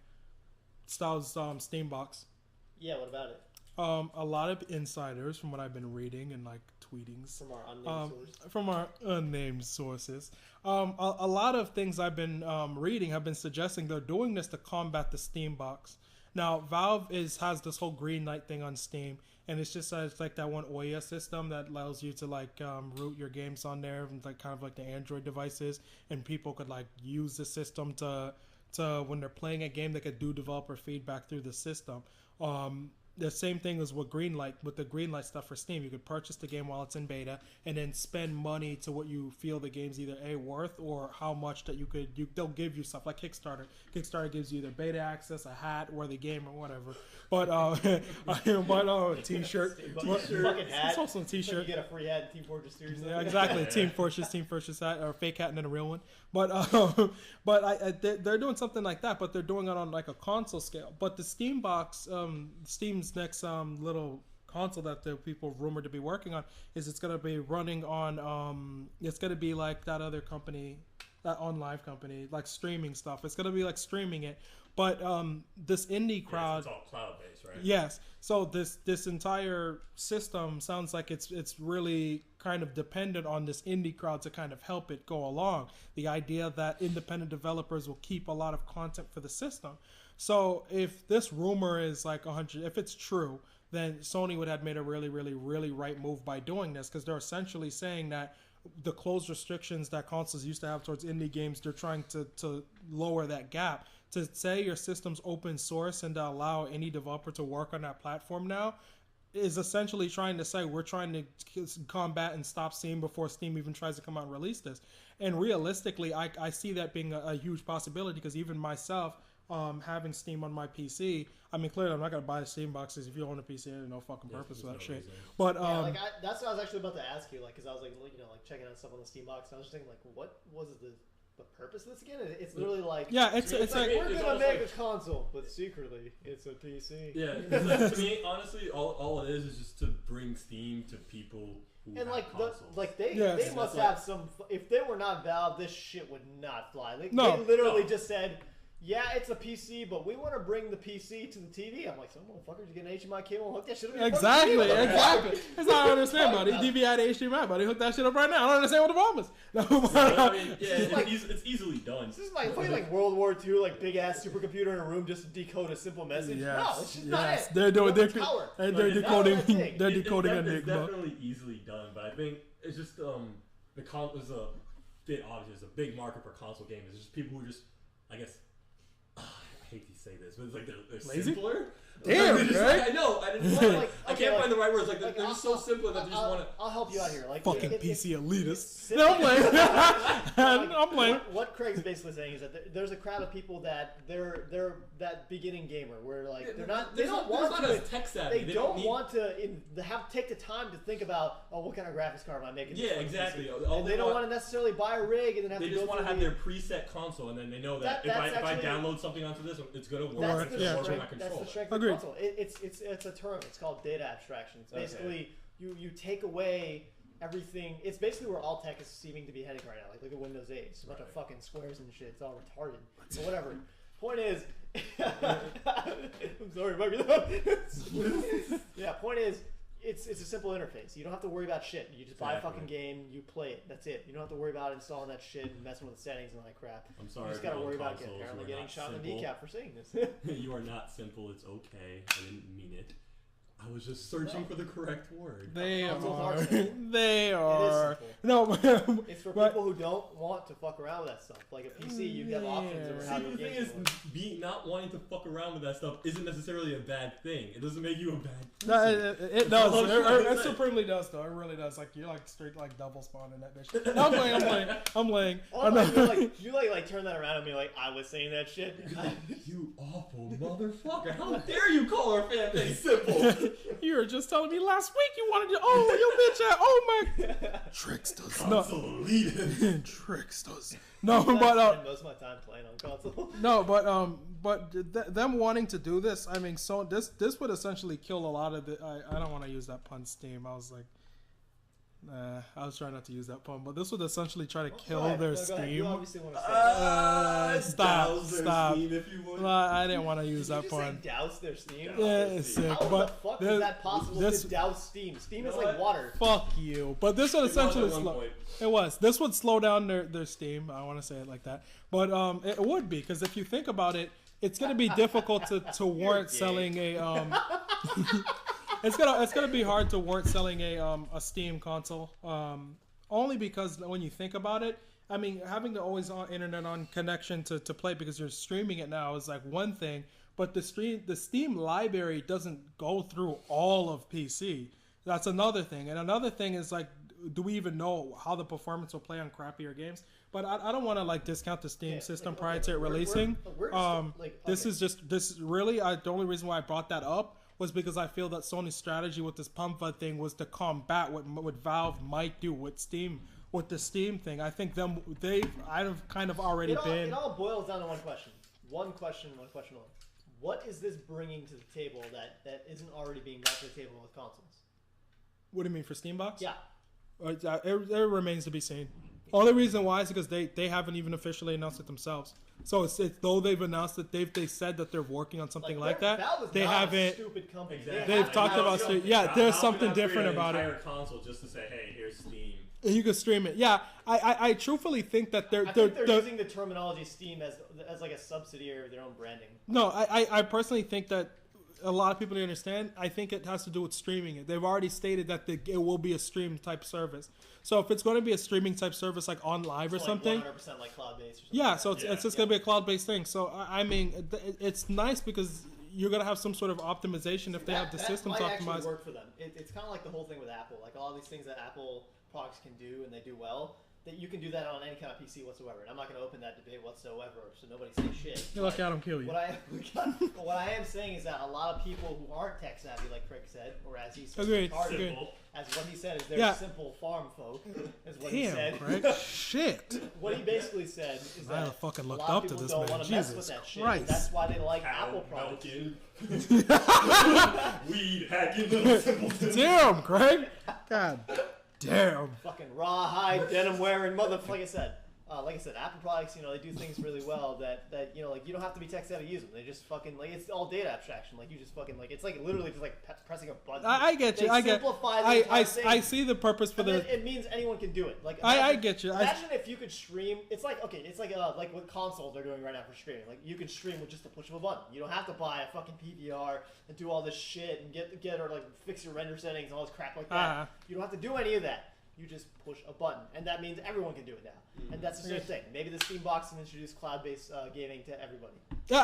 Styles Steam box. Yeah, what about it? A lot of insiders, from what I've been reading and like tweetings from our unnamed sources, a lot of things I've been reading have been suggesting they're doing this to combat the Steam box. Now Valve has this whole green light thing on Steam, and it's just it's like that one Ouya system that allows you to like root your games on there, and like kind of like the Android devices, and people could like use the system to when they're playing a game, they could do developer feedback through the system. The same thing as with Greenlight, with the Greenlight stuff for Steam. You could purchase the game while it's in beta and then spend money to what you feel the game's either worth or how much that they'll give you stuff like Kickstarter. Kickstarter gives you either beta access, a hat, or the game or whatever. But t-shirt. Fucking hat. It's also a t-shirt. You get a free hat in Team Fortress 3 or something. Yeah, exactly. Team Fortress hat, or a fake hat and then a real one. But they're doing something like that, but they're doing it on like a console scale. But the Steam box, Steam's next little console that the people rumored to be working on, is it's going to be running on it's going to be like that other company, that OnLive company, like streaming stuff. It's going to be like streaming it, but this indie crowd, it's all cloud based, right? Yes. So this entire system sounds like it's really kind of dependent on this indie crowd to kind of help it go along. The idea that independent developers will keep a lot of content for the system. So if this rumor is like 100, if it's true, then Sony would have made a really, really, really right move by doing this, because they're essentially saying that the closed restrictions that consoles used to have towards indie games, they're trying to lower that gap. To say your system's open source and to allow any developer to work on that platform now is essentially trying to say we're trying to combat and stop Steam before Steam even tries to come out and release this. And realistically, I see that being a huge possibility, because even myself, having Steam on my PC, I mean, clearly I'm not gonna buy Steam boxes if you own a PC. There's no fucking purpose for that shit. Reason. But that's what I was actually about to ask you, like, because I was like, like checking out stuff on the Steam box, and I was just thinking, like, what was the purpose of this again? It's literally like, it's like we're gonna make a console, but secretly it's a PC. Yeah, to me, honestly, all it is just to bring Steam to people who have consoles. They must have some. If they were not Valve, this shit would not fly. They literally just said, yeah, it's a PC, but we want to bring the PC to the TV. I'm like, some motherfuckers get an HDMI cable and hook that shit up. Exactly. That's what I understand, buddy. DVI to HDMI, buddy. Hook that shit up right now. I don't understand what the problem is. It's easily done. This is like World War II, like big ass supercomputer in a room just to decode a simple message. Yes. No, it's just not it. They're decoding. They're decoding Enigma. It's Enigma. definitely easily done, but I think it's just the is a bit obvious. A big market for console games. It's just people who just, I guess. I hate these say this, but it's like they're Lazy? simpler. Damn, Like, right? I know. I can't find the right words. Like, they're just so simple that they just want to. I'll help you out here. Like Fucking PC elitists. it's No, I'm playing. I'm playing. What Craig's basically saying is that there's a crowd of people that they're that beginning gamer where like they don't want to tech savvy. They don't want to take the time to think about what kind of graphics card am I making. Yeah, exactly. And they don't want to necessarily buy a rig and then have they to just go want to through have their preset console, and then they know that if I download something onto this, it's gonna work. That's the Control. strength of the console. It's a term. It's called data abstraction. It's basically you take away everything. It's basically where all tech is seeming to be heading right now. Like look at Windows 8. It's a bunch of fucking squares and shit. It's all retarded. But whatever. Point is, I'm sorry, yeah. Point is, it's a simple interface. You don't have to worry about shit. You just buy a fucking game, you play it. That's it. You don't have to worry about installing that shit and messing with the settings and all that crap. I'm sorry. You just gotta worry about getting shot in the kneecap for saying this. You are not simple. It's okay. I didn't mean it. I was just searching for the correct word. They Consoles are. are simple. They are. No, No, it's for people who don't want to fuck around with that stuff. Like a PC, you have options over how See, your the thing games is, not wanting to fuck around with that stuff isn't necessarily a bad thing. It doesn't make you a bad person. No, it does. all I'm trying to It say. supremely does, though. It really does. Like you're like straight like double spawning that bitch. No, I'm playing. Oh, you turn that around and be like, I was saying that shit. You awful motherfucker! How dare you call our fan base simple? You were just telling me last week you wanted to. Oh, you bitch! Oh my. Tricksters. Console elite. Tricksters. No, I but spend most of my time playing on console. no, but them wanting to do this, I mean, so this would essentially kill a lot of the. I don't want to use that pun, Steam. I was like, I was trying not to use that pun, but this would essentially try to kill their Steam. You obviously want to say Stop. Steam, if you would. I didn't want to use Did that you pun. say douse their Steam? Yeah, it's sick. How But the fuck this- is that possible this- to douse Steam? Steam is You know like what? water. Fuck you. But this would It was essentially at one slow. point. It was. This would slow down their Steam. I want to say it like that. But it would be, because if you think about it, it's gonna be difficult to warrant gay. selling a it's gonna be hard to warrant selling a Steam console. Only because when you think about it, I mean, having the always on internet on connection to play because you're streaming it now is like one thing, but the Steam library doesn't go through all of PC. That's another thing. And another thing is like, do we even know how the performance will play on crappier games? But I don't want to like discount the Steam system prior to it releasing. This is really the only reason why I brought that up was because I feel that Sony's strategy with this PUMFA thing was to combat what Valve might do with Steam, with the Steam thing. I think I've kind of already been. It all boils down to one question. One question only. What is this bringing to the table that isn't already being brought to the table with consoles? What do you mean for Steambox? Yeah. It remains to be seen. Only reason why is because they haven't even officially announced it themselves. So it's though they've announced that they said that they're working on something like that. Valve is They not haven't. a stupid company. Exactly. They've talked about Valve- yeah. There's Valve something could not different create about an it. entire console just to say, hey, here's Steam. You can stream it. Yeah, I truthfully think that I think they're using the terminology Steam as like a subsidiary of their own branding. No, I personally think that a lot of people don't understand. I think it has to do with streaming it. They've already stated that it will be a stream type service. So if it's going to be a streaming type service like on live or something, 100% like cloud based. yeah. So it's just going to be a cloud based thing. So I mean, it's nice because you're going to have some sort of optimization if they have the systems might actually optimized. work for them. It's kind of like the whole thing with Apple. Like all these things that Apple products can do and they do well. That you can do that on any kind of PC whatsoever. And I'm not going to open that debate whatsoever, so nobody say shit. You're lucky I don't kill you. What I am saying is that a lot of people who aren't tech savvy, like Crick said, or as he said, Agreed. as what he said is they're Yeah. simple farm folk, is what he Damn, said. Craig. Shit. What he basically said is I that fucking a looked lot up of to people this don't man. want to mess Jesus with that shit. Christ. That's why they like Apple products. Weed hacking little simpletons. Damn, Craig. God damn. Fucking rawhide denim wearing motherfucker. Like I said, Apple products, they do things really well that you don't have to be tech savvy to use them. They just fucking it's all data abstraction. Like you just fucking it's like literally just like pressing a button. I get you. They I get. simplify the entire thing. I see the purpose for And the. then it means anyone can do it. Like I get you. Imagine if you could stream. It's like like what consoles are doing right now for streaming. Like you can stream with just the push of a button. You don't have to buy a fucking PVR and do all this shit and get or like fix your render settings and all this crap like that. Uh-huh. You don't have to do any of that. You just push a button, and that means everyone can do it now. And that's the same thing. Maybe the Steam box can introduce cloud-based gaming to everybody. Yeah,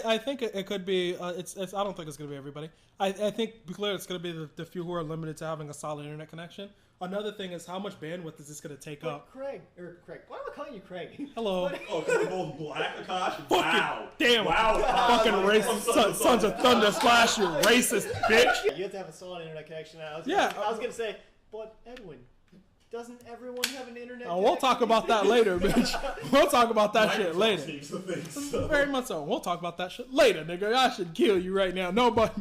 I think it could be. I don't think it's going to be everybody. I think clearly it's going to be the few who are limited to having a solid internet connection. Another thing is how much bandwidth is this going to take up? Craig. Why am I calling you Craig? Hello. Oh, because we're both black, Akash? Wow. Damn. Wow. Fucking racist. Sons of Thunder Slash, you racist bitch. You have to have a solid internet connection. I was going to say, but Edwin, doesn't everyone have an internet connection? We'll talk about that later, bitch. We'll talk about that shit later. So. Very much so. We'll talk about that shit later, nigga. I should kill you right now. No, but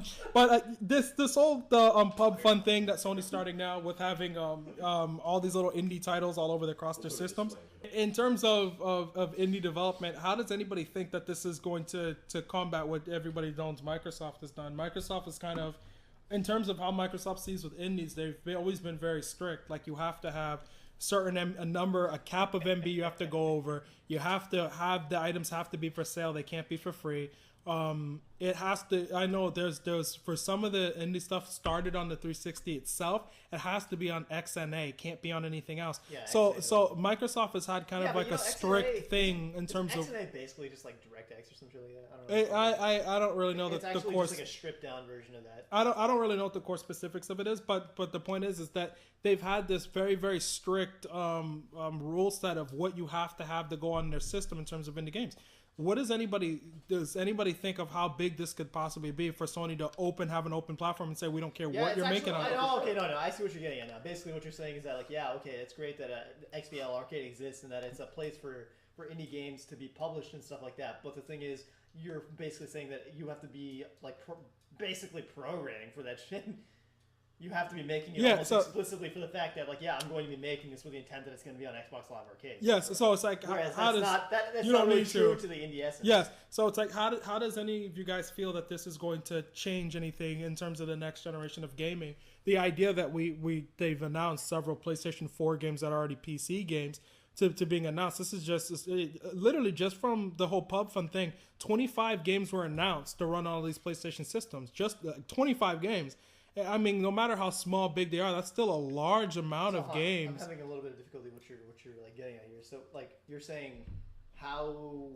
this whole pub fun thing that Sony's starting now with having all these little indie titles all over across their systems. In terms of indie development, how does anybody think that this is going to combat what everybody knows Microsoft has done? Microsoft is kind of, in terms of how Microsoft sees with indies, they've always been very strict. Like, you have to have a cap of MB you have to go over. You have to have the items have to be for sale. They can't be for free. It has to. I know there's for some of the indie stuff started on the 360 itself. It has to be on XNA. It can't be on anything else. Yeah, so Microsoft has had kind of like a strict thing in terms of XNA basically just like DirectX or something like that. I don't really know it's the actually course. Just like a stripped down version of that. I don't really know what the core specifics of it is, but the point is that they've had this very, very strict rule set of what you have to go on their system in terms of indie games. Does anybody think of how big this could possibly be for Sony to have an open platform and say we don't care what you're making on it? I see what you're getting at now. Basically, what you're saying is that it's great that XBL Arcade exists and that it's a place for indie games to be published and stuff like that. But the thing is, you're basically saying that you have to be like basically programming for that shit. You have to be making it almost explicitly for the fact that, I'm going to be making this with the intent that it's going to be on Xbox Live Arcade. Yes, so it's like, that's not really true to the indie essence. Yes, so it's like, how does any of you guys feel that this is going to change anything in terms of the next generation of gaming? The idea that they've announced several PlayStation 4 games that are already PC games to being announced. This is literally just from the whole Pub Fun thing. 25 games were announced to run on all these PlayStation systems. Just 25 games. I mean, no matter how small, big they are, that's still a large amount of games. I'm having a little bit of difficulty what you're like getting at here. So, you're saying how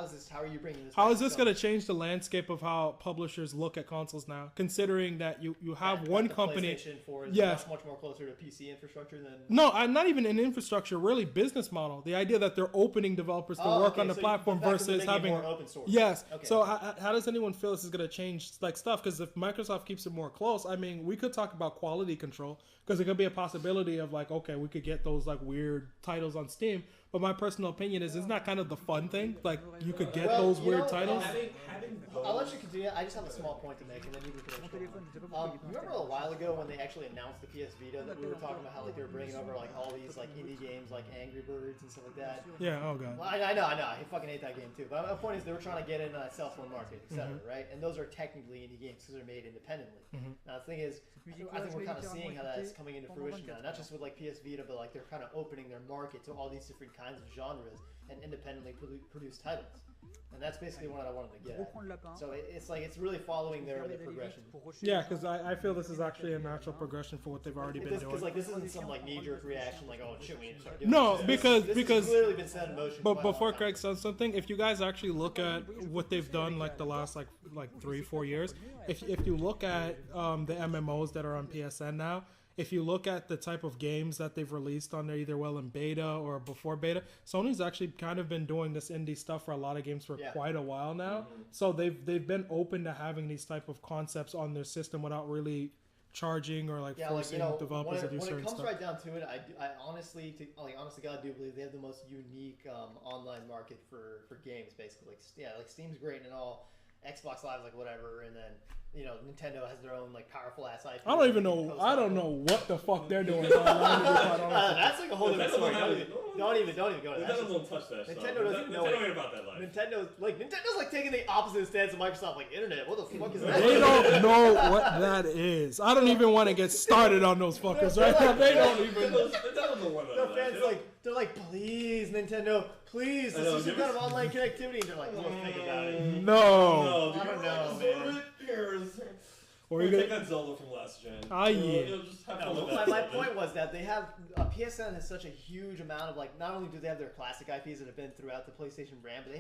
is this? How are you bringing this? How is this going to change the landscape of how publishers look at consoles now? Considering that you have one company, PlayStation 4 is much more closer to PC infrastructure than not even an infrastructure, really business model. The idea that they're opening developers to work on the platform versus having more open source. Yes. Okay. So how does anyone feel this is going to change stuff? Because if Microsoft keeps it more close, I mean, we could talk about quality control because it could be a possibility of we could get those weird titles on Steam. But my personal opinion is, isn't that kind of the fun thing? You could get those weird titles. I'll let you continue. I just have a small point to make, and then you can finish. Remember a while ago when they actually announced the PS Vita that we were talking about how they were bringing over all these indie games like Angry Birds and stuff like that? Yeah. Oh god. Well, I know. I fucking hate that game too. But my point is they were trying to get in a cell phone market, etc. Right? And those are technically indie games because they're made independently. Now the thing is, I think we're kind of seeing how that's coming into fruition now. Not just with PS Vita, but they're kind of opening their market to all these different kinds of genres and independently produced titles. And that's basically what I wanted to get at. So it's really following their progression. Yeah, because I feel this is actually a natural progression for what they've already been doing. Because this isn't some knee-jerk reaction oh shit, we need to start doing this. Because has clearly been set in motion. But before Craig says something, if you guys actually look at what they've done the last 3-4 years, if you look at the MMOs that are on PSN now, if you look at the type of games that they've released on there, either in beta or before beta, Sony's actually kind of been doing this indie stuff for a lot of games for quite a while now. So they've been open to having these type of concepts on their system without really charging or forcing developers to do certain stuff. When it comes right down to it, I honestly God, do believe they have the most unique online market for games. Basically, Steam's great and all. Xbox Live is whatever, and then Nintendo has their own powerful ass IP. I don't know what the fuck they're doing. That's a whole different story. Don't even go to that. Nintendo don't touch that. Nintendo doesn't know about that life. Nintendo taking the opposite stance of Microsoft. Internet. What the fuck is that? They don't know what that is. I don't even want to get started on those fuckers right now. They don't even. Their fans they're please Nintendo, please. This is some kind of online connectivity. And they're we'll think about it. No. I don't know, man. Or you take that Zelda from last last gen. Ah, yeah. Just have fun with that. My point was that they have PSN has such a huge amount of like. Not only do they have their classic IPs that have been throughout the PlayStation brand, but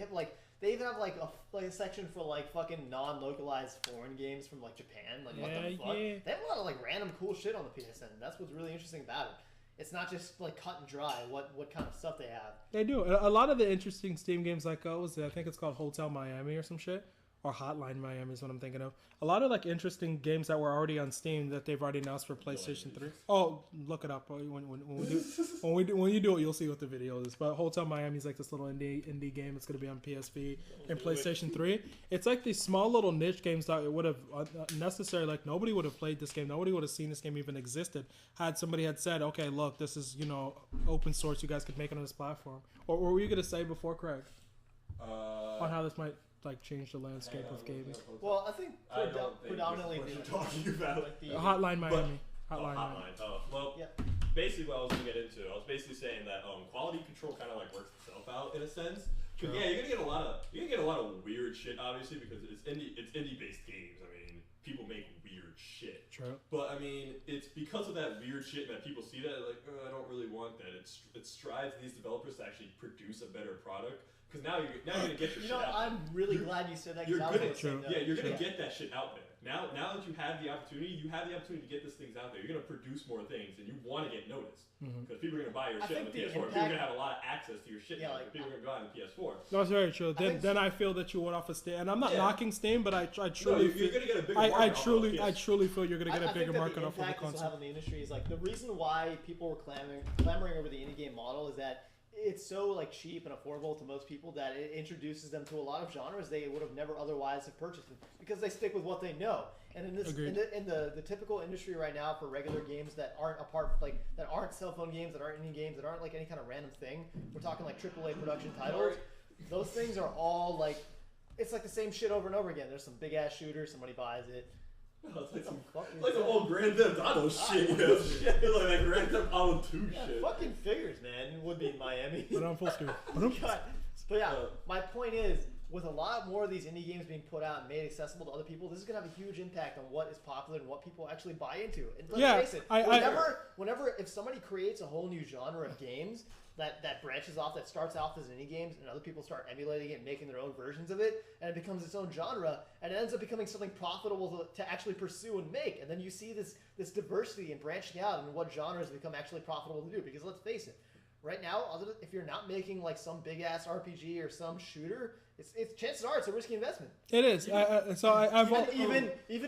they even have like a section for like fucking non-localized foreign games from like Japan. Like what the fuck? Yeah. They have a lot of like random cool shit on the PSN. That's what's really interesting about it. It's not just like cut and dry what kind of stuff they have. They do. A lot of the interesting Steam games like I think it's called Hotel Miami or some shit. Or Hotline Miami is what I'm thinking of. A lot of like interesting games that were already on Steam that they've already announced for PlayStation 3. Oh, look it up when you do it, you'll see what the video is. But Hotel Miami is like this little indie game. It's gonna be on PSP and PlayStation 3. It's like these small little niche games that it would have necessarily like nobody would have played this game. Nobody would have seen this game even existed had somebody had said, okay, look, this is open source. You guys could make it on this platform. Or what were you gonna say before, Craig? On how this might like change the landscape of gaming. Well, I think predominantly what you're talking about. Like the Hotline Miami. Hotline. Well, yeah. Basically what I was gonna get into, I was basically saying that quality control kind of like works itself out in a sense. Cause yeah, you're gonna get a lot of weird shit, obviously, because it's indie based games. I mean, people make weird shit. True. But I mean, it's because of that weird shit that people see that like, I don't really want that. It strives these developers to actually produce a better product. Because now you're gonna get your shit out there. I'm really glad you said that. You're gonna True. get that shit out there. Now that you have the opportunity, to get these things out there. You're gonna produce more things, and you want to get noticed because people are gonna buy your shit on the PS4. People are gonna have a lot of access to your shit. Yeah, like, people are gonna go out on the PS4. No, it's very true. Then I feel that you went off of Steam, and I'm not knocking Steam, but I truly you're gonna get a bigger market. I truly feel you're gonna get a bigger market off of the console. I think the impact this will have on the industry is like the reason why people were clamoring over the indie game model is that it's so like cheap and affordable to most people that it introduces them to a lot of genres they would have never otherwise have purchased because they stick with what they know. And in this in the typical industry right now for regular games that aren't that aren't cell phone games, that aren't indie games, that aren't like any kind of random thing, we're talking like AAA production titles. Those things are all like it's like the same shit over and over again. There's some big ass shooter, somebody buys it. No, it's like some old Grand Theft Auto shit. Like that Grand Theft Auto 2 shit. Fucking figures, man. It would be in Miami. But on full screen. But yeah, my point is, with a lot more of these indie games being put out and made accessible to other people, this is going to have a huge impact on what is popular and what people actually buy into. And let's face it, whenever if somebody creates a whole new genre of games that branches off, that starts off as indie games, and other people start emulating it and making their own versions of it, and it becomes its own genre, and it ends up becoming something profitable to actually pursue and make. And then you see this diversity and branching out and what genres become actually profitable to do. Because let's face it, right now, if you're not making like some big ass RPG or some shooter, it's chances are it's a risky investment. It is. Even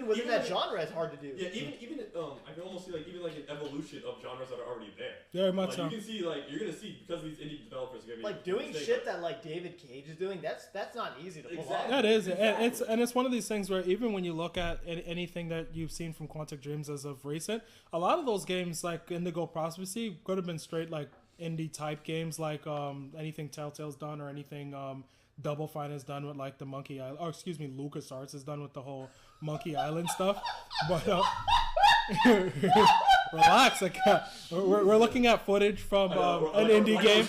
within that genre, it's hard to do. Yeah, even I can almost see like an evolution of genres that are already there. Very much so. You can see you're gonna see because these indie developers are gonna be like doing shit that like David Cage is doing. That's not easy to pull off. That is, it's one of these things where even when you look at anything that you've seen from Quantic Dreams as of recent, a lot of those games like Indigo Prophecy could have been straight like indie type games like anything Telltale's done or anything Double Fine has done with like the Monkey Island, or excuse me, LucasArts has done with the whole Monkey Island stuff. But relax, we're looking at footage from an indie game.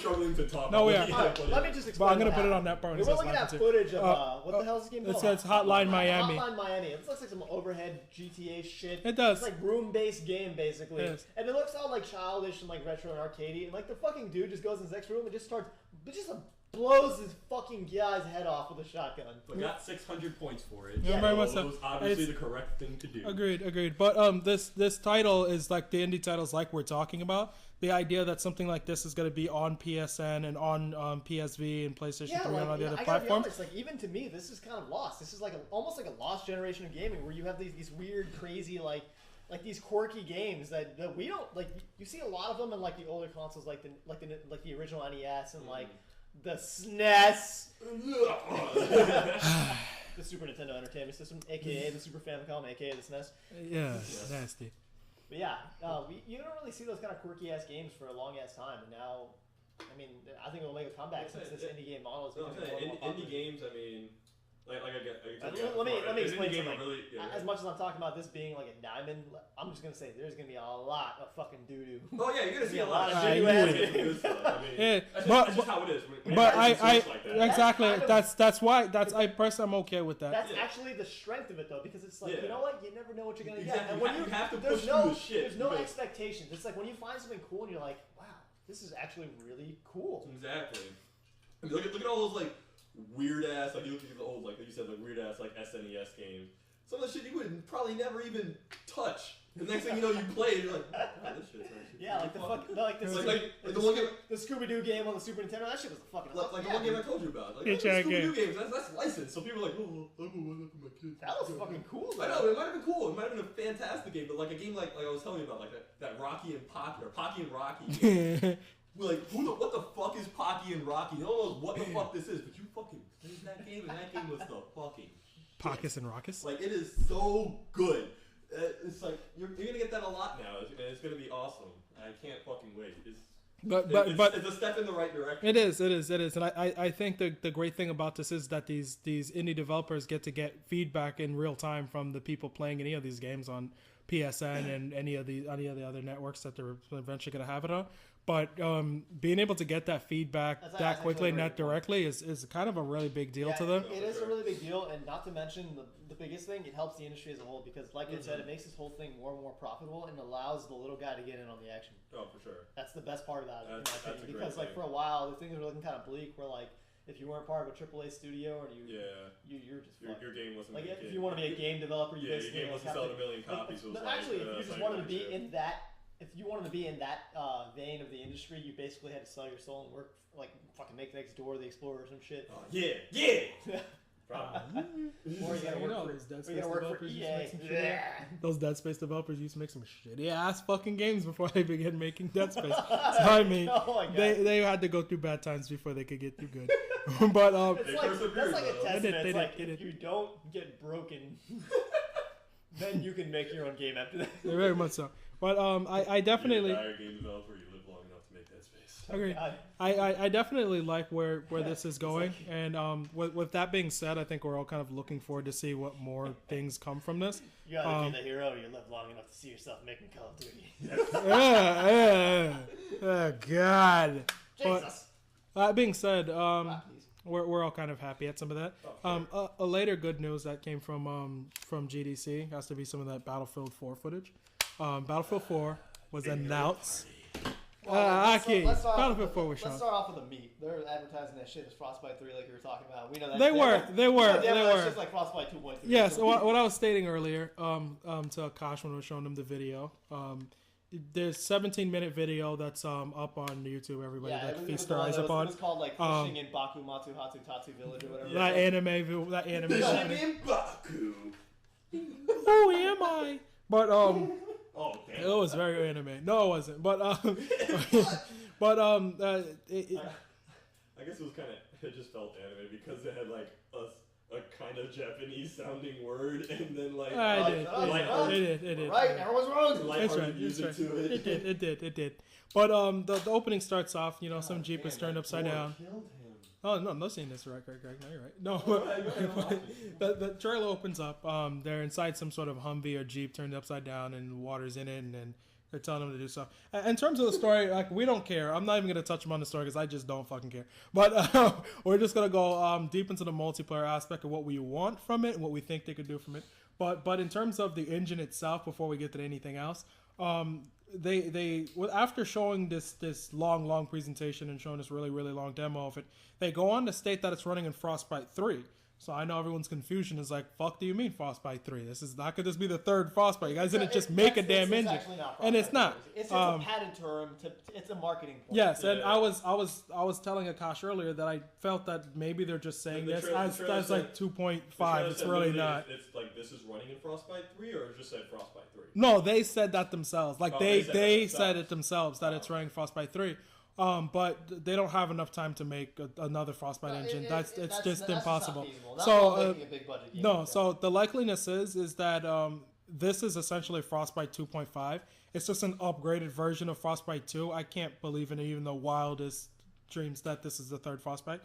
No, we are. Let me just explain. But I'm gonna put it on that part. We're looking at footage of what the hell is this game called? It says Hotline Miami. Hotline Miami. It looks like some overhead GTA shit. It does. It's like room-based game basically, Yes. and it looks all like childish and like retro and arcadey. And like the fucking dude just goes in his next room and just blows his fucking guy's head off with a shotgun. But got 600 points for it. Yeah, very much so. It was obviously the correct thing to do. Agreed. But this title is like the indie titles like we're talking about. The idea that something like this is going to be on PSN and on PSV and PlayStation 3 and all the other platforms. Honest, like even to me, this is kind of lost. This is like almost like a lost generation of gaming where you have these weird, crazy like these quirky games that we don't like. You see a lot of them in like the older consoles, like the original NES and like the SNES, the Super Nintendo Entertainment System, aka the Super Famicom, aka the SNES. Yeah, nasty. But yeah, you don't really see those kind of quirky ass games for a long ass time, and now, I mean, I think it'll make a comeback since this indie game model is becoming more indie games. I mean, let me explain something. as much as I'm talking about this being like a diamond, I'm just gonna say there's gonna be a lot of fucking doo doo. Oh yeah, you're gonna see a lot lot of of doo-doo shit. ass That's games. that's just how it is. But I like that. exactly That's kind of- that's why I personally I'm okay with that. That's actually the strength of it though, because it's like you know what, you never know what you're gonna Exactly. get. And when You have to there's push no through the shit. there's no because- expectations. It's like when you find something cool and you're like, wow, this is actually really cool. Exactly. I mean, look at all those like weird ass like you look at the old like you said like weird ass like SNES games. Some of the shit you would probably never even touch. The next thing you know, you play and you're like, oh, this shit's actually Yeah, like the the one game. the Scooby Doo game on the Super Nintendo. That shit was fucking Like awesome. the one game I told you about. Like, It's oh, a Scooby-Doo game. games, that's licensed. So people are like, oh, I'm gonna want that for my kids. That was fucking cool. I know, it might have been cool. It might have been a fantastic game, but like a game like I was telling you about, like that Rocky and Pocky, or Pocky and Rocky. We're like, what the fuck is Pocky and Rocky? No one knows what the fuck this is, but you fucking played that game, and that game was the fucking Pockets and Rockets. like it is so good. It's like you're gonna get that a lot now, and it's gonna be awesome. I can't fucking wait. It's a step in the right direction. It is, and I think the great thing about this is that these indie developers get to get feedback in real time from the people playing any of these games on PSN and any of the other networks that they're eventually going to have it on. But being able to get that feedback that quickly and that directly is kind of a really big deal to them. It is a really big deal, and not to mention the biggest thing, it helps the industry as a whole because, like I said, it makes this whole thing more and more profitable and allows the little guy to get in on the action. Oh, for sure. That's the best part about it, in That's my a opinion. great Because, like, thing. for a while, the things were looking kind of bleak. Where, like, if you weren't part of a AAA studio or you're just fucked. Your game wasn't Like, making if you want to be a game developer, you your basically game wasn't have to- selling a million copies. It was actually, if you just wanted to be shit. in that. If you wanted to be in that vein of the industry, you basically had to sell your soul and work like fucking make next door, the Explorer, or some shit. Oh, yeah. Probably. Or you gotta work for, those or you gotta work for EA. Those Dead Space developers used to make some shitty ass fucking games before they began making Dead Space. So I mean, Oh my God. they had to go through bad times before they could get through good. But It's like, persevered, that's like a though. testament. They It's like did. if you don't get broken, then you can make your own game after that. very much so. But I definitely. You're a dire game developer. You live long enough to make Dead Space. Agree. God. I definitely like where this is going, and with that being said, I think we're all kind of looking forward to see what more things come from this. You gotta be the hero. You live long enough to see yourself making Call of Duty. Oh God! Jesus. That being said, Please. we're all kind of happy at some of that. A later good news that came from GDC has to be some of that Battlefield 4 footage. Battlefield 4 was announced. Let's start Battlefield 4 was shown. Let's start off with the meat. They're advertising that shit as Frostbite 3, like you were talking about. We know that. They were. It's just like Frostbite 2.3. Yes, what I was stating earlier, to Akash when I was showing him the video, there's 17-minute video that's up on YouTube. Everybody that feast their eyes upon. It was called like fishing in Baku Matsu Hatsu Tatsu Village or whatever. That anime. Fishing in Baku. Who am I? But Oh, damn. it was very anime. No, it wasn't. But but I guess it was kind of. It just felt anime because it had like a kind of Japanese sounding word and then like. it did. Right, everyone's wrong. That's lighthearted right. music That's right. to it. It did. But the opening starts off. Some Jeep is turned upside down. Killed him. Oh no, I'm not saying this right, Greg. No, you're right. No, the trailer opens up. They're inside some sort of Humvee or Jeep turned upside down, and water's in it, and then they're telling them to do so. In terms of the story, like we don't care. I'm not even gonna touch them on the story because I just don't fucking care. But we're just gonna go deep into the multiplayer aspect of what we want from it and what we think they could do from it. But in terms of the engine itself, before we get to anything else, they after showing this long presentation and showing this really long demo of it, they go on to state that it's running in Frostbite 3. So I know everyone's confusion is like, fuck do you mean Frostbite 3? This is not could this be the third Frostbite? You guys didn't just make a damn engine. And it's not. It's a patent term. It's a marketing point. Yes, and I was telling Akash earlier that I felt that maybe they're just saying The this trailer as like 2.5. It's said really literally not. It's like this is running in Frostbite 3 or it just said Frostbite 3? No, they said that themselves. Like Oh, they they said said that it themselves that it's running Frostbite 3. But they don't have enough time to make another Frostbite engine. That's just impossible. So so the likeliness is that this is essentially Frostbite 2.5. It's just an upgraded version of Frostbite 2. I can't believe in even the wildest dreams that this is the third Frostbite.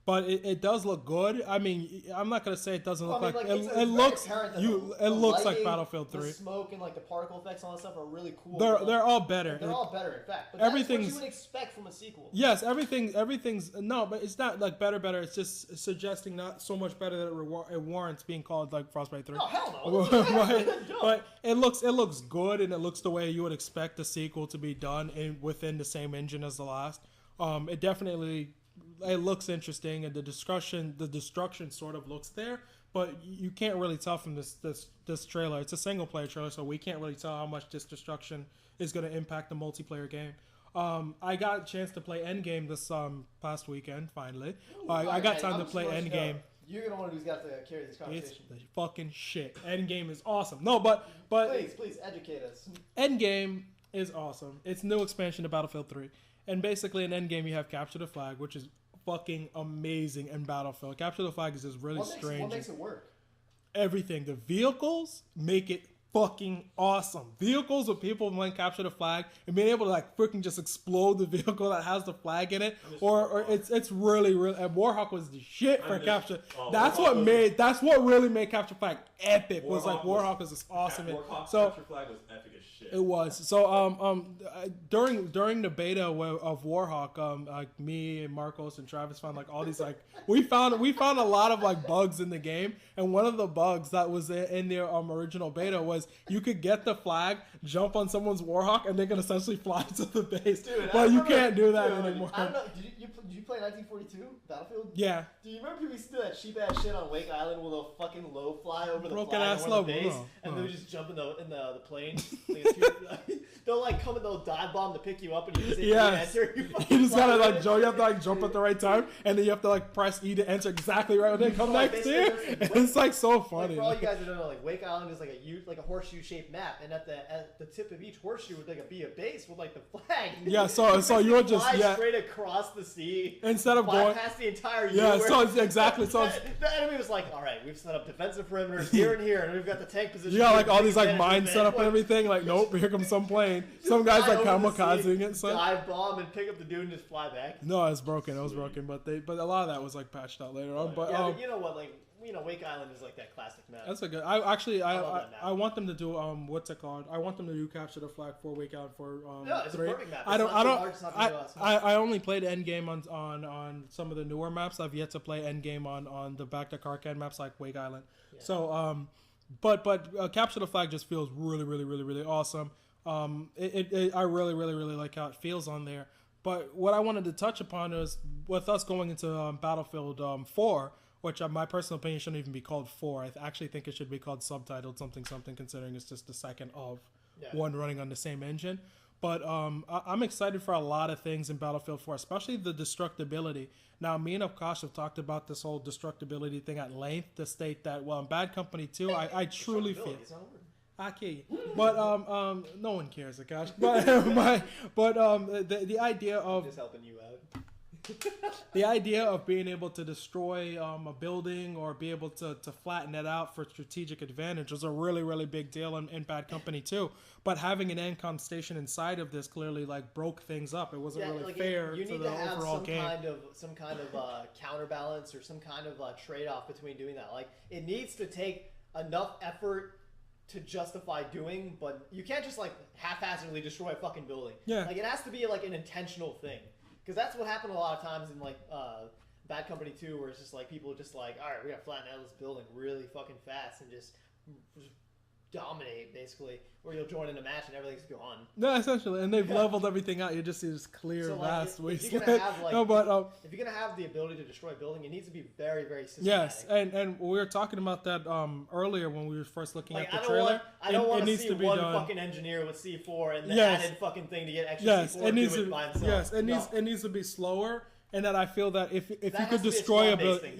but it does look good. I mean, I'm not gonna say it doesn't look like it looks. It looks like lighting, Battlefield 3. The smoke and like the particle effects and all that stuff are really cool. They're all better. They're all better, in fact. But Everything's that's what you would expect from a sequel. Yes, everything's no, but it's not like better. It's just suggesting not so much better that it warrants being called like Frostbite 3. No, hell no. Right. But it looks good, and it looks the way you would expect a sequel to be done within the same engine as the last. It definitely looks interesting, and the destruction sort of looks there, but you can't really tell from this trailer. It's a single player trailer, so we can't really tell how much this destruction is going to impact the multiplayer game. I got a chance to play Endgame this past weekend. Finally, I got time to play Endgame. You're gonna want to who's got to carry this conversation. It's the fucking shit. Endgame is awesome. No, but please educate us. Endgame is awesome. It's new expansion to Battlefield 3, and basically in Endgame you have Capture the Flag, which is fucking amazing in Battlefield. Capture the Flag is just really strange. What makes it work? Everything. The vehicles make it fucking awesome. Vehicles with people playing Capture the Flag and being able to like freaking just explode the vehicle that has the flag in it, or it's really and Warhawk was the shit for Capture. That's what really made Capture Flag epic. Warhawk was just awesome. Capture Flag was epic as shit. It was. So during the beta of Warhawk, like me and Marcos and Travis found like all these like we found a lot of like bugs in the game, and one of the bugs that was in the original beta was you could get the flag, jump on someone's Warhawk, and they can essentially fly to the base. Dude, but you can't do that anymore. I don't know. Did you play 1942 Battlefield? Yeah. Do you remember people used to do that cheap ass shit on Wake Island where they'll fucking low fly over the Broken flag ass on low, the base, and they'll just jump in the plane? They'll like come and they'll dive bomb to pick you up, and you just enter. You just gotta like you have to like jump at the right time, and then you have to like press E to enter exactly right when they come next to you. It's like so funny. Like, for all you guys that don't know, like Wake Island is like a horseshoe shaped map, and at the tip of each horseshoe would be a base with like the flag. Yeah, so you would just straight across the sea instead of going past the entire universe. So it's exactly so. The enemy was like, all right, we've set up defensive perimeters here and here, and we've got the tank position. You got like all these like mines set up and everything. Like, nope, here comes some plane. Some guys like kamikazing it. So dive bomb and pick up the dude and just fly back. No, it's broken. It was broken, but a lot of that was like patched out later on. But but you know what, like. Wake Island is like that classic map. That's a good. I want them to do what's it called? I want them to do Capture the Flag for Wake Island for it's 3. A perfect map. I only played Endgame on some of the newer maps. I've yet to play Endgame on the back to Karkan maps like Wake Island. Yeah. So but Capture the Flag just feels really awesome. I really like how it feels on there. But what I wanted to touch upon is with us going into Battlefield 4. Which, my personal opinion, shouldn't even be called 4. I actually think it should be called subtitled something, considering it's just the second of one running on the same engine. But I'm excited for a lot of things in Battlefield 4, especially the destructibility. Now, me and Avkash have talked about this whole destructibility thing at length to state that, well, in Bad Company 2, I truly feel... I kill you. But no one cares, Akash. But the idea of... Just helping you out. The idea of being able to destroy a building or be able to flatten it out for strategic advantage was a really big deal in Bad Company 2. But having an Encom station inside of this clearly like broke things up. It wasn't really fair to the overall game. Some kind of counterbalance or some kind of trade-off between doing that. Like it needs to take enough effort to justify doing, but you can't just like haphazardly destroy a fucking building. Yeah. Like it has to be like an intentional thing. Because that's what happened a lot of times in like Bad Company 2, where it's just like people just like, all right, we gotta flatten out this building really fucking fast and just dominate basically, or you'll join in a match and everything's gone. No, essentially, and they've leveled everything out. You just see this clear, vast wasteland. If you're gonna have the ability to destroy a building, it needs to be very systematic. Yes, and we were talking about that earlier when we were first looking at the trailer. I don't want to see one fucking engineer with C4 and the added fucking thing to get extra C4 it needs to to by himself. Yes, it needs to be slower. And that I feel that if you could destroy a building,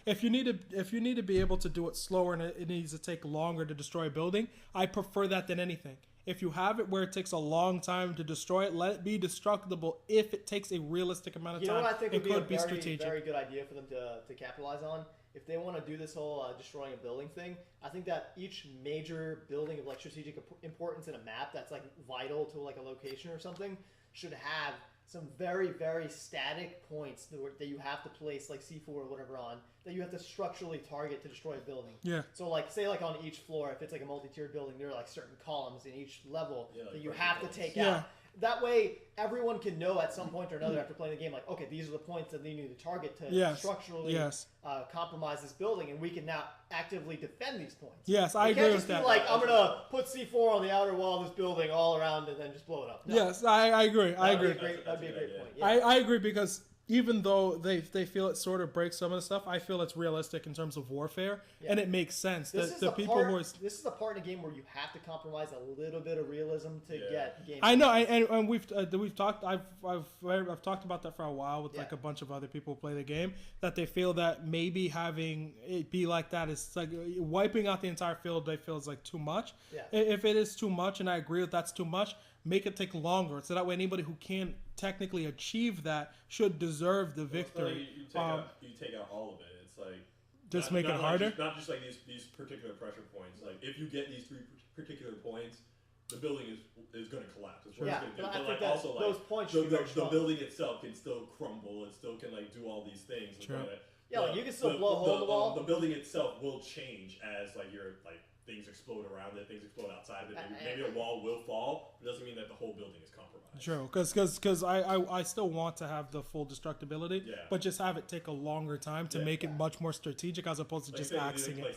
if you need to be able to do it slower and it needs to take longer to destroy a building, I prefer that than anything. If you have it where it takes a long time to destroy it, let it be destructible if it takes a realistic amount of time. You know what I think would be a very, strategic. very good idea for them to capitalize on? If they want to do this whole destroying a building thing, I think that each major building of like strategic importance in a map that's like vital to like a location or something should have some very, very static points that you have to place like C4 or whatever on, that you have to structurally target to destroy a building. Yeah. So like, say like on each floor, if it's like a multi-tiered building, there are like certain columns in each level like that you have to take Yeah. out. That way, everyone can know at some point or another after playing the game, like, okay, these are the points that they need to target to structurally compromise this building, and we can now actively defend these points. Yes, I agree with that. You can't just be like, I'm going to put C4 on the outer wall of this building all around and then just blow it up. No. Yes, I agree. I agree. That'd be a great point. Yeah. I agree because even though they feel it sort of breaks some of the stuff, I feel it's realistic in terms of warfare, and it makes sense. This The people who are this is the part in a game where you have to compromise a little bit of realism to get game. I know, and we've talked. I've talked about that for a while with like a bunch of other people who play the game, that they feel that maybe having it be like that is like wiping out the entire field. They feel is like too much. Yeah. If it is too much, and I agree with that's too much, make it take longer, so that way anybody who can't technically achieve that should deserve the victory. You take out all of it. It's like just make it harder. Not just like these particular pressure points. Like if you get these 3 particular points, the building is going to collapse. It's what it's going to do. But like also like those points the building itself can still crumble. It still can like do all these things. Sure. Yeah, like you can still blow a hole in the wall. The building itself will change as like your things explode around it, things explode outside of it. Maybe a wall will fall. It doesn't mean that the whole building is compromised. True, because I still want to have the full destructibility, but just have it take a longer time to make it much more strategic as opposed to just axing it.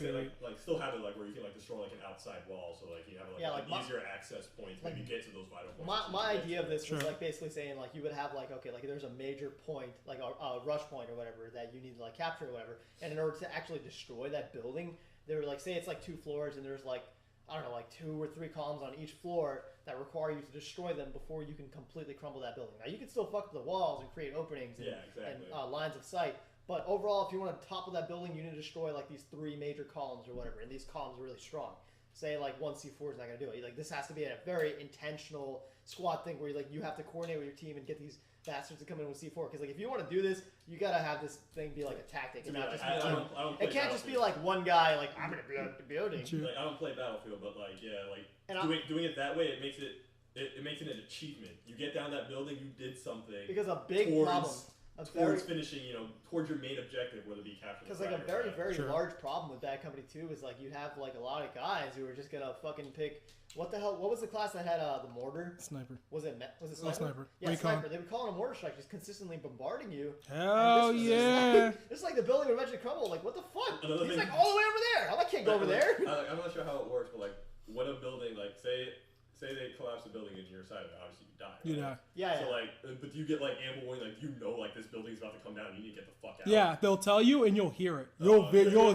Still have it like where you can like destroy like an outside wall, so like you have like an easier access point when you get to those vital points. My idea of this was like basically saying like you would have like okay like there's a major point like a rush point or whatever that you need to like capture or whatever, and in order to actually destroy that building, there were like say it's like 2 floors and there's like I don't know like 2 or 3 columns on each floor that require you to destroy them before you can completely crumble that building. Now you can still fuck up the walls and create openings and lines of sight, but overall if you want to topple that building you need to destroy like these 3 major columns or whatever, and these columns are really strong. Say like one C4 is not going to do it. Like this has to be a very intentional squad thing where you have to coordinate with your team and get these bastards to come in with C4, because like if you want to do this you gotta have this thing be like a tactic and not just be like it can't just be like one guy like I'm gonna blow up the building. Like I don't play Battlefield, but like doing it that way it makes it an achievement. You get down that building, you did something. Because a big problem towards finishing, towards your main objective, whether it be capturing. Because like a very, very large problem with Bad Company 2 is like you have like a lot of guys who are just gonna fucking pick what the hell? What was the class that had the mortar? Sniper. Was it sniper? Sniper. Yeah, Recon. sniper. They would call it a mortar strike, just consistently bombarding you. Hell yeah! It's like the building would eventually crumble. Like what the fuck? Another He's thing, like all the way over there. I can't go over there. I'm not sure how it works, but like when a building like say they collapse the building and you're inside of it, obviously you die. Right? You die. Yeah. So like, but do you get like ammo warning? Like like this building's about to come down. You need to get the fuck out. Yeah, they'll tell you and you'll hear it. You'll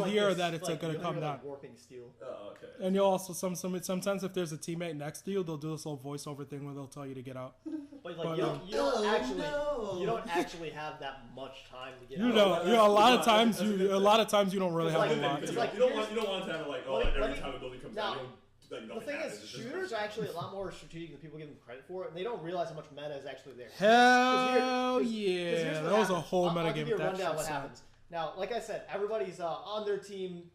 hear that it's going to come down. Warping steel. Oh, okay. And you'll also sometimes if there's a teammate next to you, they'll do this little voiceover thing where they'll tell you to get out. But like you don't actually have that much time to get out. A lot of times you don't really have a lot. You don't want to have like every time a building comes down. The thing is, shooters are actually a lot more strategic than people give them credit for, and they don't realize how much meta is actually there. Hell yeah! That was a whole meta game. I'll give you a rundown what happens. Now, like I said, everybody's on their team.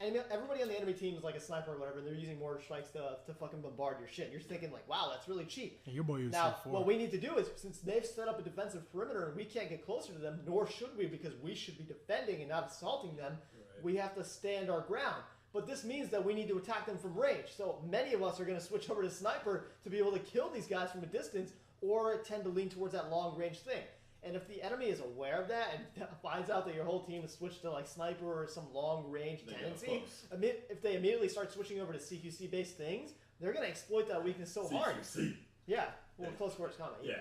Everybody on the enemy team is like a sniper or whatever, and they're using mortar strikes to fucking bombard your shit. And you're thinking like, wow, that's really cheap. And your boy used now, C4. what we need to do is, since they've set up a defensive perimeter and we can't get closer to them, nor should we, because we should be defending and not assaulting them, we have to stand our ground. But this means that we need to attack them from range. So many of us are going to switch over to sniper to be able to kill these guys from a distance, or tend to lean towards that long range thing. And if the enemy is aware of that and finds out that your whole team has switched to like sniper or some long range tendency, if they immediately start switching over to CQC based things, they're going to exploit that weakness so hard. Yeah, well, close quarters combat. Yeah.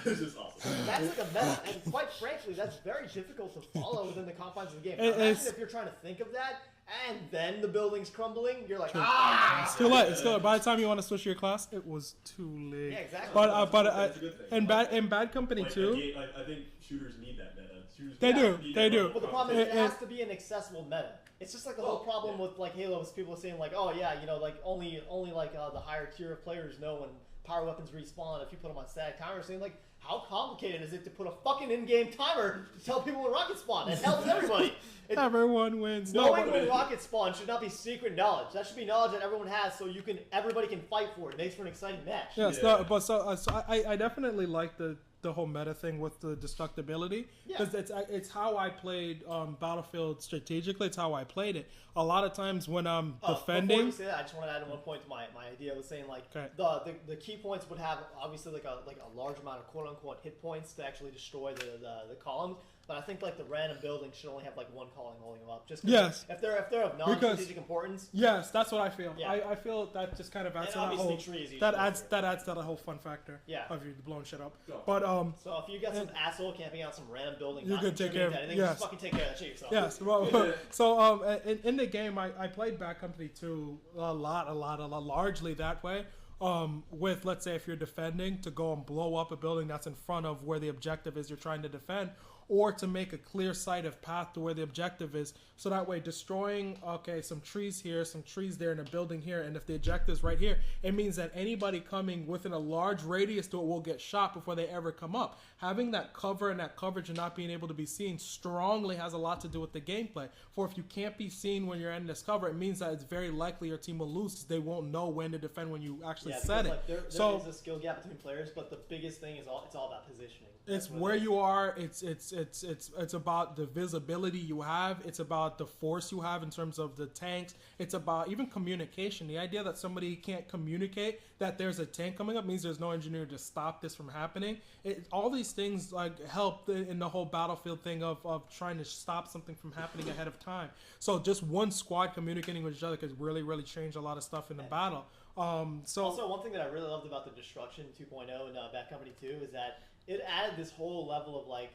This is awesome. That's like a meta, and quite frankly, that's very difficult to follow within the confines of the game. Now, imagine if you're trying to think of that, and then the building's crumbling, you're like, It's too late. It's too late. By the time you want to switch your class, it was too late. Yeah, exactly. But in Bad Company 2, I think shooters need that meta. They do. But the problem is, it has to be an accessible meta. It's just like the whole problem with like Halo is people saying like, oh yeah, like only like the higher tier of players know when power weapons respawn if you put them on static timers. Saying like, how complicated is it to put a fucking in-game timer to tell people when rockets spawn? It helps everybody. Everyone wins. Knowing when rockets spawn should not be secret knowledge. That should be knowledge that everyone has, so everybody can fight for it. It makes for an exciting match. Yes, but I definitely like the the whole meta thing with the destructibility, because it's how I played Battlefield strategically. It's how I played it. A lot of times when I'm defending. Before you say that, I just want to add one point to my idea. I was saying like the key points would have obviously like a large amount of quote unquote hit points to actually destroy the columns. But I think like the random buildings should only have like one column holding them up. Just if they're of non-strategic importance. Yes, that's what I feel. Yeah. I feel that just kind of adds to that whole adds to the whole fun factor. Yeah. Of you blowing shit up. But so if you got some asshole camping out some random building, you can take care of anything. Just fucking take care of that shit yourself. Yes. Well, so in the game I played Bad Company 2 a lot, largely that way. With, let's say, if you're defending, to go and blow up a building that's in front of where the objective is you're trying to defend, or to make a clear sight of path to where the objective is, so that way destroying, some trees here, some trees there, and a building here, and if the objective is right here, it means that anybody coming within a large radius to it will get shot before they ever come up. Having that cover and that coverage and not being able to be seen strongly has a lot to do with the gameplay. For if you can't be seen when you're in this cover, it means that it's very likely your team will lose because they won't know when to defend when you actually set it. Like there is a skill gap between players, but the biggest thing is it's all about positioning. It's where you are. It's about the visibility you have. It's about the force you have in terms of the tanks. It's about even communication. The idea that somebody can't communicate that there's a tank coming up means there's no engineer to stop this from happening. All these things like help in the whole Battlefield thing of trying to stop something from happening ahead of time. So just one squad communicating with each other could really, really change a lot of stuff in the battle. Also, one thing that I really loved about the Destruction 2.0 and Bad Company 2 is that it added this whole level of like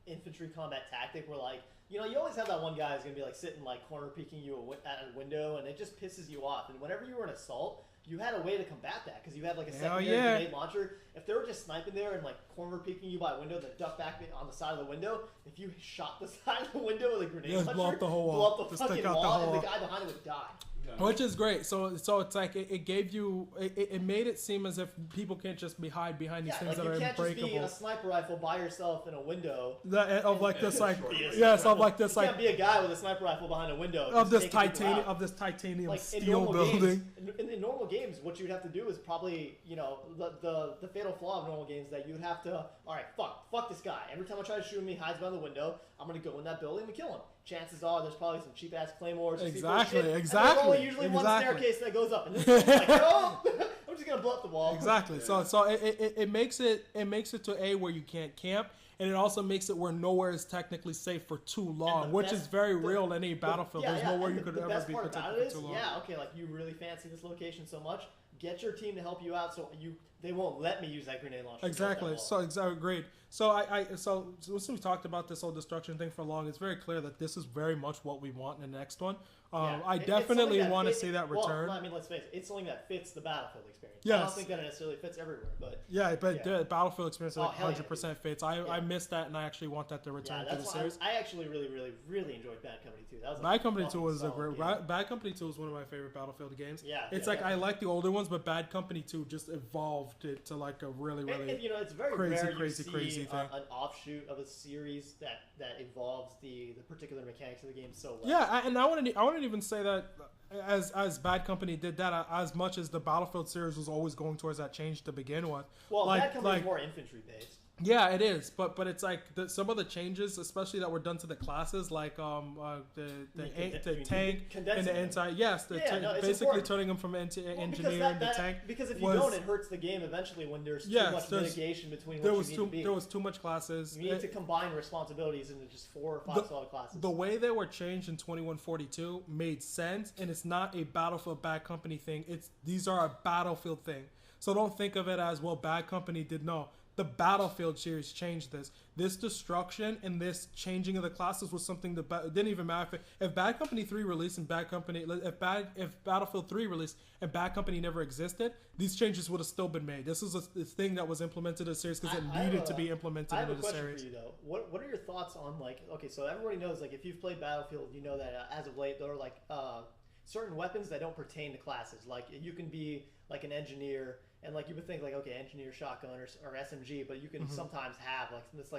infantry combat tactic where like, you always have that one guy who's gonna be like sitting like corner peeking you at a window, and it just pisses you off. And whenever you were in assault, you had a way to combat that because you had like a secondary grenade launcher. If they were just sniping there and like corner peeking you by a window, then duck back on the side of the window, if you shot the side of the window with a grenade launcher, blow up the whole wall, blow up the fucking wall, and the guy behind it would die. Which is great. So it's like it gave you it made it seem as if people can't just hide behind these things that are unbreakable. You can't just be in a sniper rifle by yourself in a window. Of this You can't be a guy with a sniper rifle behind a window of this titanium like, steel building. In normal games, what you'd have to do is probably the fatal flaw of normal games is that you would have to fuck this guy. Every time I try to shoot him, he hides behind the window. I'm gonna go in that building and kill him. Chances are there's probably some cheap ass claymores. Exactly. There's only usually one staircase that goes up, and this is like, no, I'm just gonna blow up the wall. Exactly. Yeah. So it makes it to a where you can't camp, and it also makes it where nowhere is technically safe for too long, which is very real in any Battlefield. There's nowhere you could ever be protected for too long. Like you really fancy this location so much. Get your team to help you out, so they won't let me use that grenade launcher. Exactly. So agreed. So so since we talked about this whole destruction thing for long, it's very clear that this is very much what we want in the next one. I definitely want to see that return. Well, I mean, let's face it, it's something that fits the Battlefield experience. Yes. I don't think that it necessarily fits everywhere, but the Battlefield experience 100% fits. I missed that, and I actually want that to return to the series. I actually really, really, really enjoyed Bad Company 2. That was Bad Company 2 was a great. Bad Company 2 is one of my favorite Battlefield games. Yeah, it's I like the older ones, but Bad Company 2 just evolved it to like a really, really it's very crazy thing. An offshoot of a series that involves the particular mechanics of the game so well. Yeah, and I wouldn't even say that as Bad Company did that as much as the Battlefield series was always going towards that change to begin with. Well, Bad Company is more infantry based. Yeah, it is, but it's like some of the changes, especially that were done to the classes, like the tank and the anti. Yes, basically turning them from engineer into tank. Because if you don't, it hurts the game eventually when there's too much mitigation between what you need to be. There was too much classes. You need to combine responsibilities into just 4 or 5 solid classes. The way they were changed in 2142 made sense, and it's not a Battlefield Bad Company thing. These are a Battlefield thing. So don't think of it as, well, Bad Company did no. The Battlefield series changed this. This destruction and this changing of the classes was something that it didn't even matter if Bad Company 3 released and if Battlefield 3 released and Bad Company never existed, these changes would have still been made. This is a thing that was implemented in the series because it needed to be implemented into the series. I have a question for you though. What are your thoughts on so everybody knows if you've played Battlefield, you know that as of late there are certain weapons that don't pertain to classes. Like you can be like an engineer. And you would think engineer shotgun or SMG, but you can sometimes have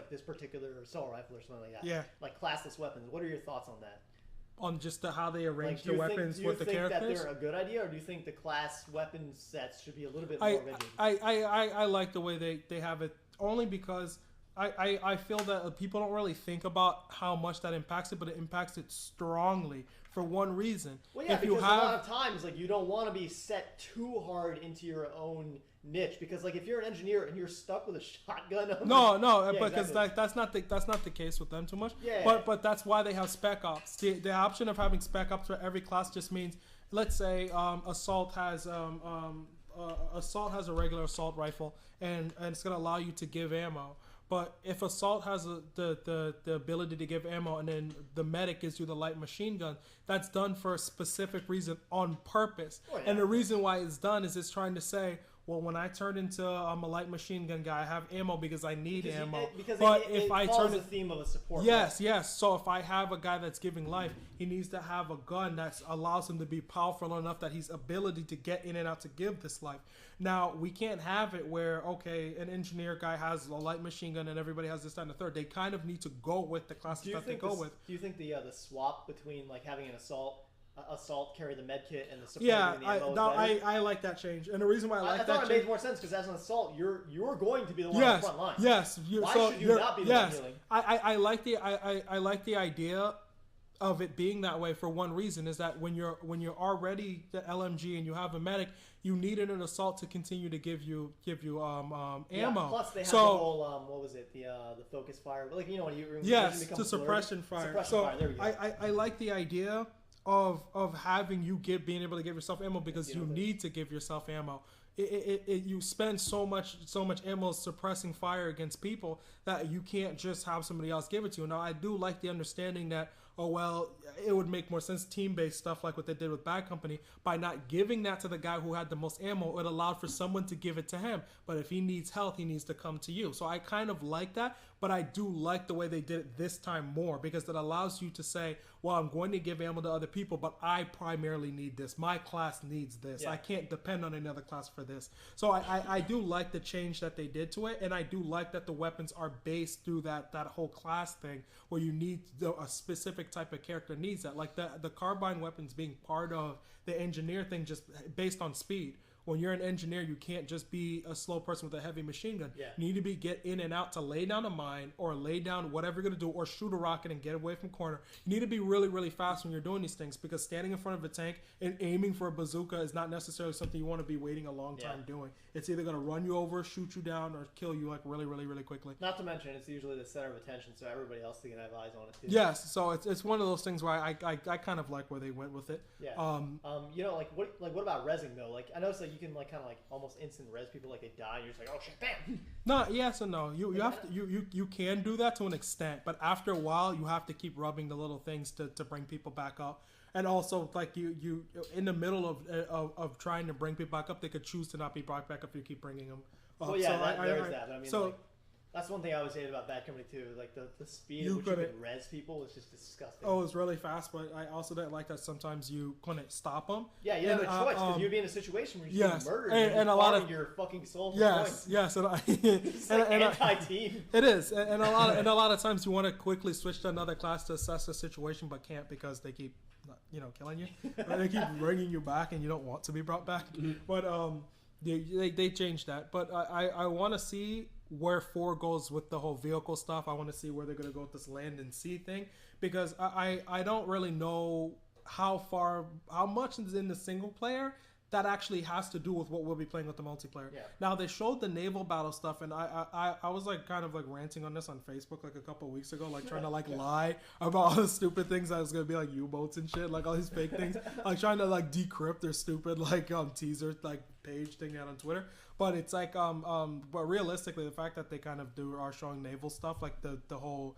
this particular assault rifle or something like that. Yeah. Like classless weapons. What are your thoughts on that? On just how they arrange the weapons with the characters? Do you think that they're a good idea, or do you think the class weapon sets should be a little bit more rigid? I like the way they have it only because I feel that people don't really think about how much that impacts it, but it impacts it strongly for one reason. Well, yeah, because a lot of times, like, you don't want to be set too hard into your own niche, because like if you're an engineer and you're stuck with a shotgun, because exactly. that's not the case with them too much. Yeah. But that's why they have spec ops. The option of having spec ops for every class just means, let's say assault has a regular assault rifle and it's going to allow you to give ammo. But if assault has the ability to give ammo and then the medic gives you the light machine gun, that's done for a specific reason on purpose. Oh, yeah. And the reason why it's done is it's trying to say, well, when I turn into a light machine gun guy, I have ammo because I need ammo. But if I turn the theme of a support. Yes. So if I have a guy that's giving life, he needs to have a gun that allows him to be powerful enough that he's ability to get in and out to give this life. Now, we can't have it where, okay, an engineer guy has a light machine gun and everybody has this, that, and the third. They kind of need to go with the classes that they go with. Do you think the swap between like having an assault carry the med kit and the support the ammo I like that change, and the reason why I thought it made more sense because as an assault you're going to be the one on the front line. Why should you not be the one healing? I like the idea of it being that way for one reason, is that when you're already the LMG and you have a medic, you needed an assault to continue to give you ammo. Plus they have the whole what was it, the focus fire, like when you to suppression fire. Fire. There we go. I like the idea of having you being able to give yourself ammo because you need to give yourself ammo. You spend so much ammo suppressing fire against people that you can't just have somebody else give it to you. Now I do like the understanding that, oh well, it would make more sense team-based stuff like what they did with Bad Company. By not giving that to the guy who had the most ammo, it allowed for someone to give it to him. But if he needs health, he needs to come to you. So I kind of like that, but I do like the way they did it this time more because it allows you to say, well, I'm going to give ammo to other people, but I primarily need this. My class needs this. I can't depend on another class for this. So I do like the change that they did to it, and I do like that the weapons are based through that whole class thing where you need a specific type of character needs that. Like the carbine weapons being part of the engineer thing just based on speed. When you're an engineer, you can't just be a slow person with a heavy machine gun. Yeah. You need to get in and out to lay down a mine or lay down whatever you're going to do or shoot a rocket and get away from corner. You need to be really, really fast when you're doing these things because standing in front of a tank and aiming for a bazooka is not necessarily something you want to be waiting a long time doing. It's either going to run you over, shoot you down, or kill you like really, really, really quickly. Not to mention, it's usually the center of attention, so everybody else can have eyes on it too. Yes, so it's one of those things where I kind of like where they went with it. Yeah. What about rezzing though? Like I noticed like you can like kind of like almost instant res people, like they die. And you're just like, oh shit, bam. No, yes and no. You have to you can do that to an extent, but after a while you have to keep rubbing the little things to bring people back up. And also, like you in the middle of trying to bring people back up, they could choose to not be brought back up if you keep bringing them up. Well, yeah, there's that. But I mean, so, like, that's one thing I always hated about Bad Company too. Like the speed at which you could res people was just disgusting. Oh, it was really fast, but I also didn't like that sometimes you couldn't stop them. Yeah, you have a choice because you'd be in a situation where you're getting murdered and a lot of your fucking soul. Yes, and it's like anti-team. It is, and a lot of times you want to quickly switch to another class to assess the situation, but can't because they keep killing you. They keep bringing you back, and you don't want to be brought back. But they changed that. But I want to see where 4 goes with the whole vehicle stuff. I want to see where they're going to go with this land and sea thing because I don't really know how much is in the single player that actually has to do with what we'll be playing with the multiplayer. Yeah. Now they showed the naval battle stuff, and I was like kind of like ranting on this on Facebook like a couple of weeks ago, like trying to like lie about all the stupid things that was gonna be like U-boats and shit, like all these fake things, like trying to like decrypt their stupid like teaser like page thing out on Twitter. But it's like but realistically, the fact that they kind of are showing naval stuff, like the whole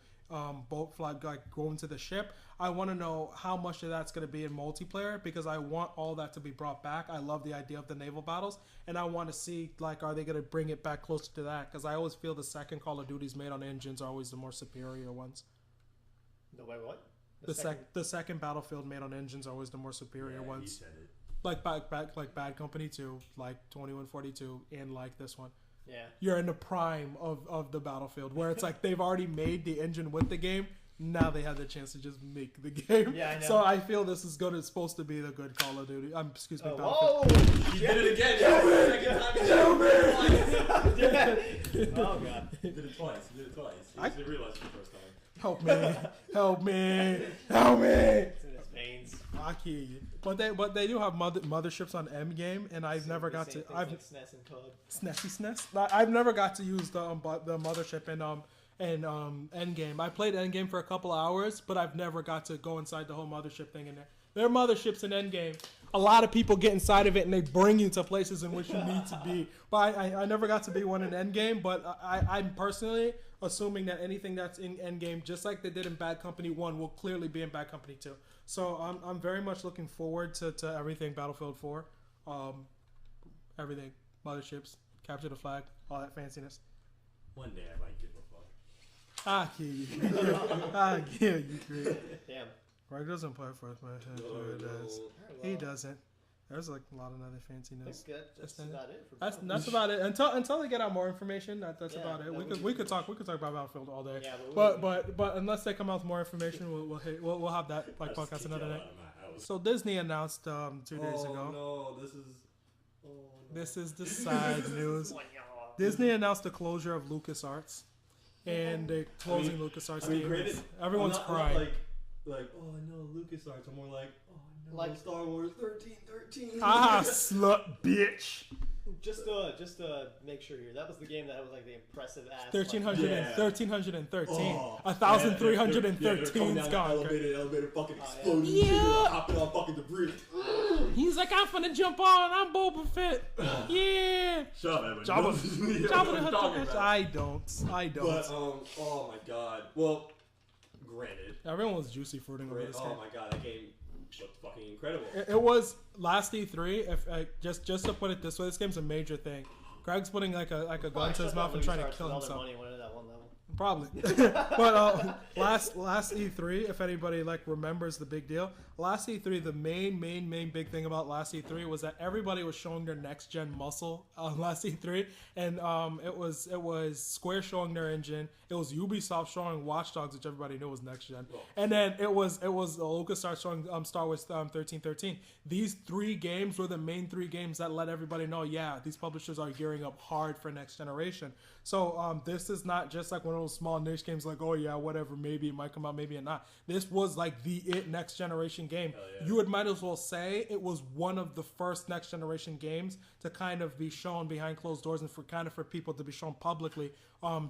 boat flag like going to the ship, I want to know how much of that's going to be in multiplayer because I want all that to be brought back. I love the idea of the naval battles, and I want to see like are they going to bring it back closer to that because I always feel the second Call of Duties made on engines are always the more superior ones. The way what? The second Battlefield made on engines are always the more superior ones. You said it. Like Bad Company 2, like 2142, and like this one. Yeah. You're in the prime of the Battlefield where it's like they've already made the engine with the game. now they had the chance to just make the game. Yeah, I know. So I feel this is supposed to be the good Call of Duty. Excuse me, Whoa! He did it again. Second time he did it. Oh god. He did it twice. He just didn't realize it the first time. Help me! Help me! Help me! It's in his veins. I kill you. But they do have motherships on Endgame, and I've never got to. Like SNES and COD. SNES. I've never got to use the mothership in Endgame. I played Endgame for a couple hours, but I've never got to go inside the whole mothership thing in there. There are motherships in Endgame. A lot of people get inside of it, and they bring you to places in which you need to be. But I never got to be one in Endgame, but I'm personally assuming that anything that's in Endgame, just like they did in Bad Company 1, will clearly be in Bad Company 2. So I'm very much looking forward to everything Battlefield 4. Everything. Motherships, capture the flag, all that fanciness. One day I might give a fuck. I kill you. I kill you, Greg. Damn. Greg doesn't play for us, man. He doesn't. There's like a lot of other fanciness. That's about it. That's about it. Until they get out more information, that's about it. We could talk about Battlefield all day. Yeah, but unless they come out with more information, we'll have that like podcast another day. So Disney announced 2 days ago. No, This is the side news. Disney announced the closure of LucasArts, and they're closing LucasArts games. Everyone's crying. Like, oh no, LucasArts. I'm more like, oh no, like Star Wars 1313. Slut bitch. Just to make sure here, that was the game that was like the impressive ass. 1313. 1,313's gone. Elevator fucking exploding. Yeah. Hopping on fucking debris. He's like, I'm finna jump on. I'm Boba Fett. Yeah. Shut up, Jabba the Hutt. I don't. But oh my god. Well, granted. Everyone was juicy fruiting over this game. Oh my god, that game looked fucking incredible. It was last E3. If just to put it this way, this game's a major thing. Greg's putting like a gun to his mouth and trying to kill himself. Money went into that one level. Probably. But last E3, if anybody like remembers the big deal, last E3, the main big thing about last E3 was that everybody was showing their next gen muscle on last E3, and it was Square showing their engine, it was Ubisoft showing Watch Dogs, which everybody knew was next gen, and then it was LucasArts showing Star Wars 1313. These 3 games were the main 3 games that let everybody know, yeah, these publishers are gearing up hard for next generation. So this is not just like one of those small niche games like, oh yeah, whatever, maybe it might come out, maybe it not. This was like the next generation game. Yeah. You might as well say it was one of the first next generation games to kind of be shown behind closed doors and for people to be shown publicly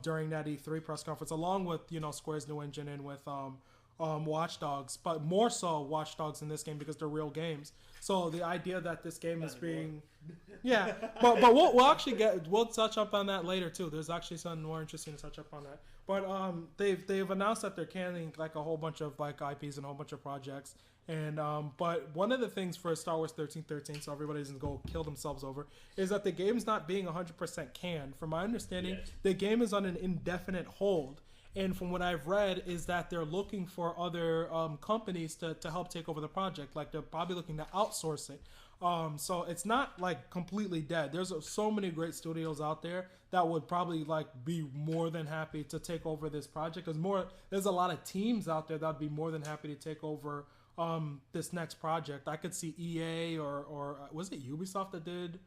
during that E3 press conference, along with Square's new engine and with Watch Dogs, but more so Watch Dogs in this game because they're real games. So the idea that this game is being, yeah, but we'll touch up on that later too. There's actually something more interesting to touch up on that. But they've announced that they're canceling like a whole bunch of like IPs and a whole bunch of projects. And but one of the things for Star Wars 1313, so everybody doesn't go kill themselves over, is that the game's not being 100% canned. From my understanding, the game is on an indefinite hold. And from what I've read is that they're looking for other companies to help take over the project. Like they're probably looking to outsource it. So it's not like completely dead. There's so many great studios out there that would probably like be more than happy to take over this project. There's a lot of teams out there that'd be more than happy to take over this next project. I could see EA or was it Ubisoft that did?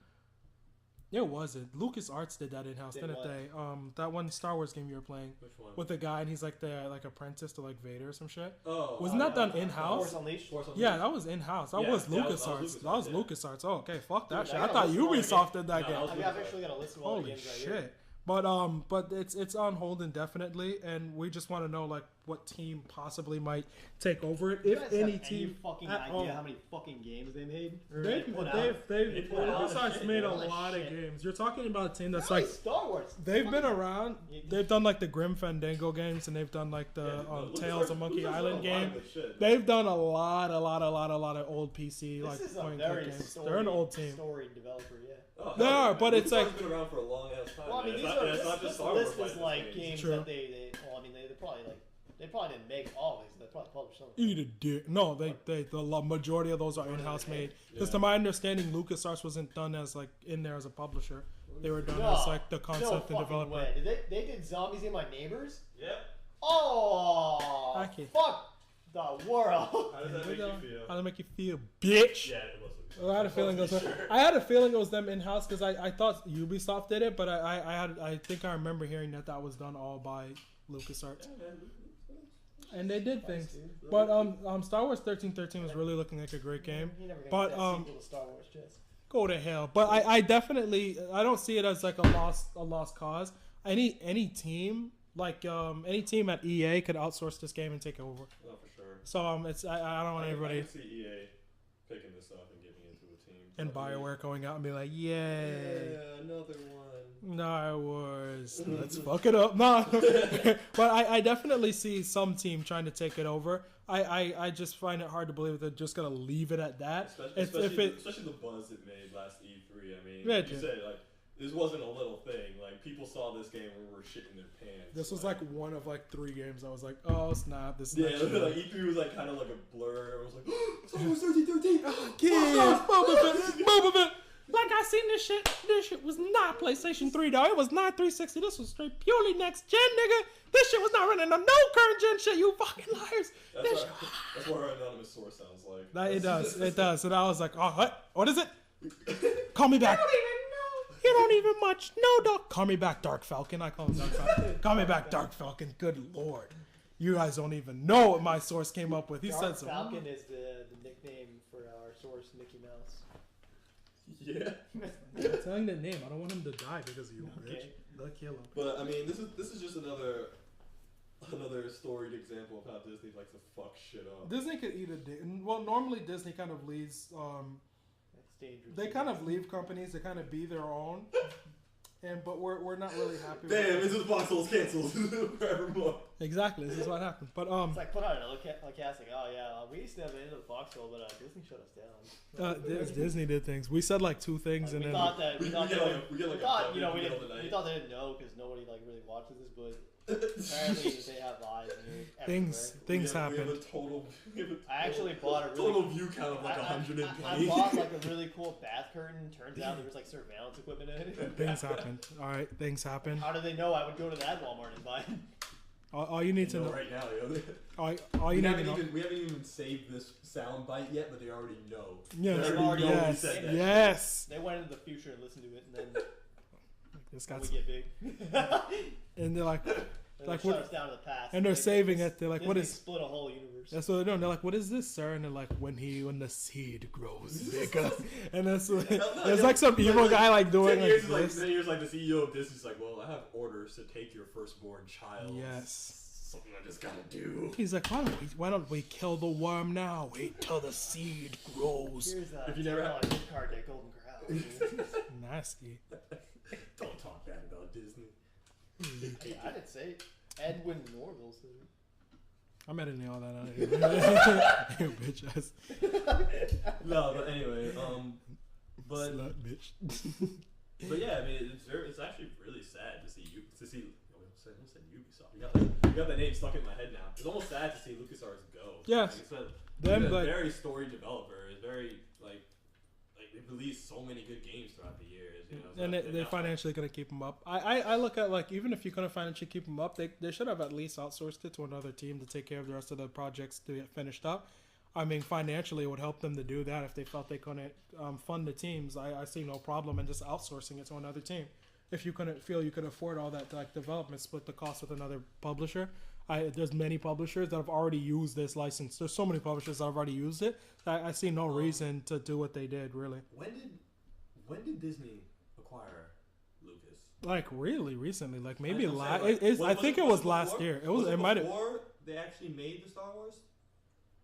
It wasn't. LucasArts did that in-house, didn't they? That one Star Wars game you were playing. Which one? With the guy and he's like the apprentice to like Vader or some shit. Oh. Wasn't that done in-house? Force Unleashed. Yeah, that was in-house. That was LucasArts. That was LucasArts. Oh, okay. Fuck that shit. I got thought a list of all Ubisoft the did that game. I've actually got a list of all the Holy games right shit. here. But it's on hold indefinitely, and we just want to know like what team possibly might take over it, if any team. Fucking at idea all. how many fucking games they made? They've made a lot of games. You're talking about a team that's like Star Wars. they've been around. They've done like the Grim Fandango games, and they've done like the Tales of Monkey Island game. They've done a lot of old PC like point and click games. They're an old team. Storied developer, yeah. Oh, They are, but it's like been around for a long ass time. Well, I mean, this list is like games that they probably didn't make all of these. They probably published some. Eat a dick. No, the majority of those are in-house made. Because to my understanding, LucasArts wasn't done as like in there as a publisher. They were done as like the concept and developer. Way. They did Zombies in My Neighbors. Yep. Oh, Okay. fuck the world. How does that make you feel? How does it make you feel, bitch? Yeah, it wasn't. I had a feeling it was. I had a feeling it was them in house because I thought Ubisoft did it, but I think I remember hearing that was done all by LucasArts, and they did things. But Star Wars 1313 was really looking like a great game. You're never gonna But get that sequel to Star Wars, Jess. go to hell. But I definitely I don't see it as like a lost cause. Any team any team at EA could outsource this game and take it over. No, for sure. So it's I don't want everybody I can see EA picking this up and giving it to a team. and BioWare going out and be like, Yeah, yay. another one. Star Wars. Let's fuck it up. No. But I definitely see some team trying to take it over. I just find it hard to believe that they're just gonna leave it at that. Especially the buzz it made last E3. I mean, Yeah, like you said, like this wasn't a little thing. Like people saw this game and were shitting their pants. This was like one of like 3 games I was like, oh snap, this is yeah, not like E3 was like kind of like a blur. It was like, it's almost 1313. Kids, Boba Fett. Like I seen this shit. This shit was not PlayStation 3 though. It was not 360. This was straight purely next gen, nigga. This shit was not running on no current gen shit. You fucking liars. That's what our anonymous source sounds like. It does. It does. And I was like, oh, what? What is it? Call me back. You don't even much know, dog. Call me back, Dark Falcon. I call him Dark Falcon. Call me back, Dark Falcon. Good lord. You guys don't even know what my source came up with. He Dark said so. Falcon is the nickname for our source, Mickey Mouse. Yeah. I'm telling the name. I don't want him to die because of you, bitch. Okay. They'll kill him. But I mean, this is just another storied example of how Disney likes to fuck shit up. Disney could eat a dick. Well, normally Disney kind of leaves. That's dangerous. They kind of leave companies to kind of be their own. But we're not really happy. Damn, with Into the Foxhole's canceled forevermore. Exactly. This is what happened. But It's like put out another casting. Oh yeah, we used to have Into the Foxhole, but Disney shut us down. Disney did things. We said like 2 things, Like, and we then thought that we thought we get like thought, a we middle of the didn't night. we thought they didn't know because nobody like really watches this, but apparently they have eyes. And things We happened. have a total. I actually bought a really total view count of like I 120. bought like a really cool bath curtain. Turns out there was like surveillance equipment in it. Things happened. All right, things happened. How do they know I would go to that Walmart and buy it? All you need to know. right now, yo. All you need to know. We haven't even saved this sound bite yet, but they already know. Yes. They already know we Yes. said that. Yes. They went into the future and listened to it, and then This when guy's, we get big. and they're like, They Like, shut what- us down to the past. and they're They- saving it. They're like, Disney what is? split a whole universe. That's what they're doing. They're like, what is this, sir? And they're like, when the seed grows bigger. And that's what, there's like some evil guy like doing 10 years, like like, this. 10 years, like the CEO of Disney's like, well, I have orders to take your firstborn child. Yes. Something I just gotta do. He's like, why don't we kill the worm now? Wait till the seed grows. Here's a If you never $10 gift card to Golden Corral. Nasty. Don't talk bad about Disney. I didn't say it. Edwin Norville said it. I'm editing all that out. You bitch ass. No, but anyway, but Slut bitch. but yeah, I mean, it's actually really sad to see I almost said Ubisoft. You got that name stuck in my head now. It's almost sad to see LucasArts go. Yes. Like, Them, he's a like- very storied developer. It's very like they've released so many good games throughout the years. You know, so And they're now- financially gonna keep them up. I look at like even if you couldn't financially keep them up, they should have at least outsourced it to another team to take care of the rest of the projects to get finished up. I mean, financially, it would help them to do that if they felt they couldn't fund the teams. I see no problem in just outsourcing it to another team. If you couldn't feel you could afford all that like development, split the cost with another publisher. There's many publishers that have already used this license. There's so many publishers that have already used it. I see no reason to do what they did. Really, When did Disney acquire Lucas? like really recently, like maybe I'm last. saying, like, I think it was last before? year. It might have. before they actually made the Star Wars.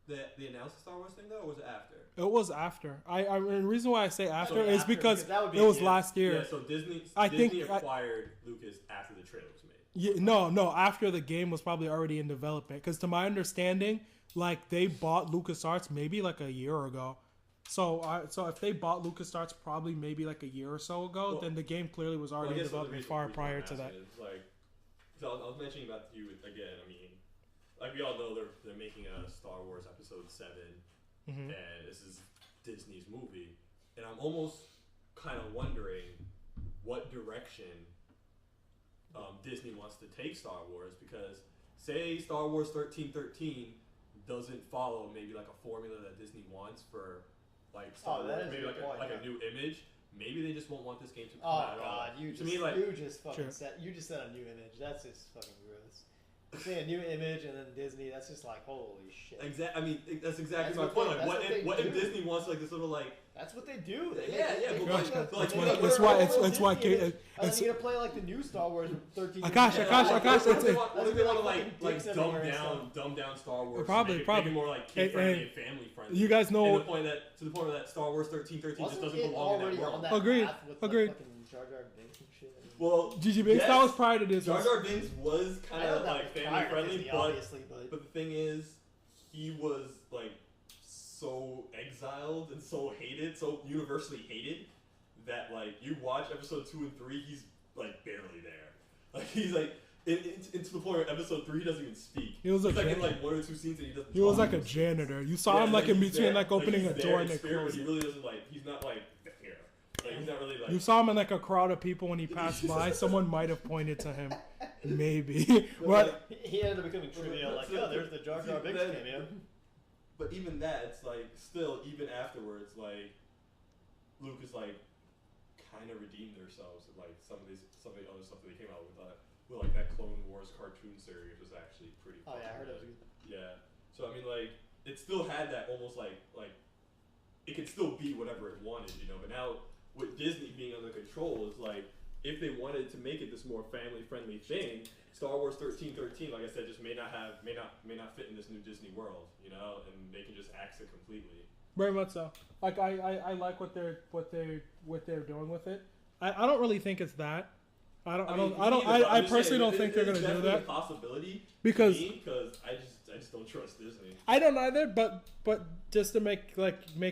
They announced the Star Wars thing though, or was it after? It was after. The reason why I say after yeah, is after, because because that would be it was a gift. last year. Yeah, so Disney think acquired Lucas after the trailer was made. Yeah, no, after the game was probably already in development. Because to my understanding, like they bought LucasArts maybe like a year ago. So if they bought LucasArts probably maybe like a year or so ago, then the game clearly was already in development far prior to that. Is, like, so I was mentioning about you again. I mean, like we all know they're making a Star Wars Episode 7, Mm-hmm. and this is Disney's movie, and I'm almost kind of wondering what direction Disney wants to take Star Wars, because say Star Wars 1313 doesn't follow maybe like a formula that Disney wants for like Star Wars, maybe like a new image. Maybe they just won't want this game to come out at all. You just said a new image. That's just fucking gross. Say a new image and then Disney. That's just like holy shit. Exactly. I mean, that's exactly my point. Like, what if Disney wants like this little like? That's what they do. It's why. You're gonna play like the new Star Wars 13. Akash. They want to dumb down Star Wars. Probably. Make it more like kid friendly and family friendly. You guys know to the point that Star Wars 1313 just doesn't belong in that world. Agreed. Jar Jar Binks and shit. Well, GG Binks, that was prior to this. Jar Jar Binks was kind of like family friendly, but the thing is, he was like so exiled and so hated, so universally hated, that like you watch episode 2 and 3, he's like barely there. Like he's like into the point where episode 3 he doesn't even speak. He's like in like 1 or 2 scenes and he doesn't. He was like a janitor. You saw him like in between like opening a door and they closed. He really doesn't like. He's not like here. Like he's not really like. You saw him in like a crowd of people when he passed by. Someone might have pointed to him, maybe. But he ended up becoming trivial. Like, oh, there's the Jar Jar Binks cameo. But even that, it's like still even afterwards, like Lucas like kind of redeemed themselves with like some of the other stuff that they came out with like that Clone Wars cartoon series was actually pretty. Oh yeah, I heard it was good. Yeah, so I mean like it still had that almost like it could still be whatever it wanted, you know. But now with Disney being under control, is like if they wanted to make it this more family friendly thing, Star Wars 1313, like I said, just may not fit in this new Disney world, you know, and they can just axe it completely. Very much so. Like I like what they're doing with it. I don't really think it's that. I personally don't think they're gonna do that. A possibility because I just don't trust Disney. I don't either, but just to make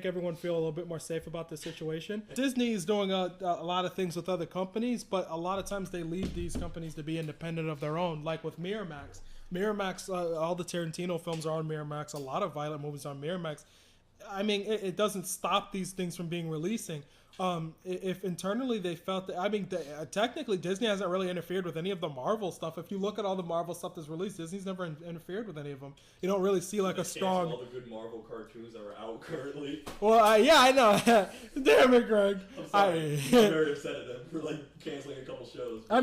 everyone feel a little bit more safe about the situation, Disney is doing a lot of things with other companies, but a lot of times they leave these companies to be independent of their own. Like with Miramax, all the Tarantino films are on Miramax. A lot of violent movies are on Miramax. I mean, it doesn't stop these things from being releasing. If internally they felt that, I mean, technically Disney hasn't really interfered with any of the Marvel stuff. If you look at all the Marvel stuff that's released, Disney's never interfered with any of them. You don't really see like a strong. All the good Marvel cartoons that are out currently. Well, yeah, I know. Damn it, Greg. I'm very upset at them for like canceling a couple shows. I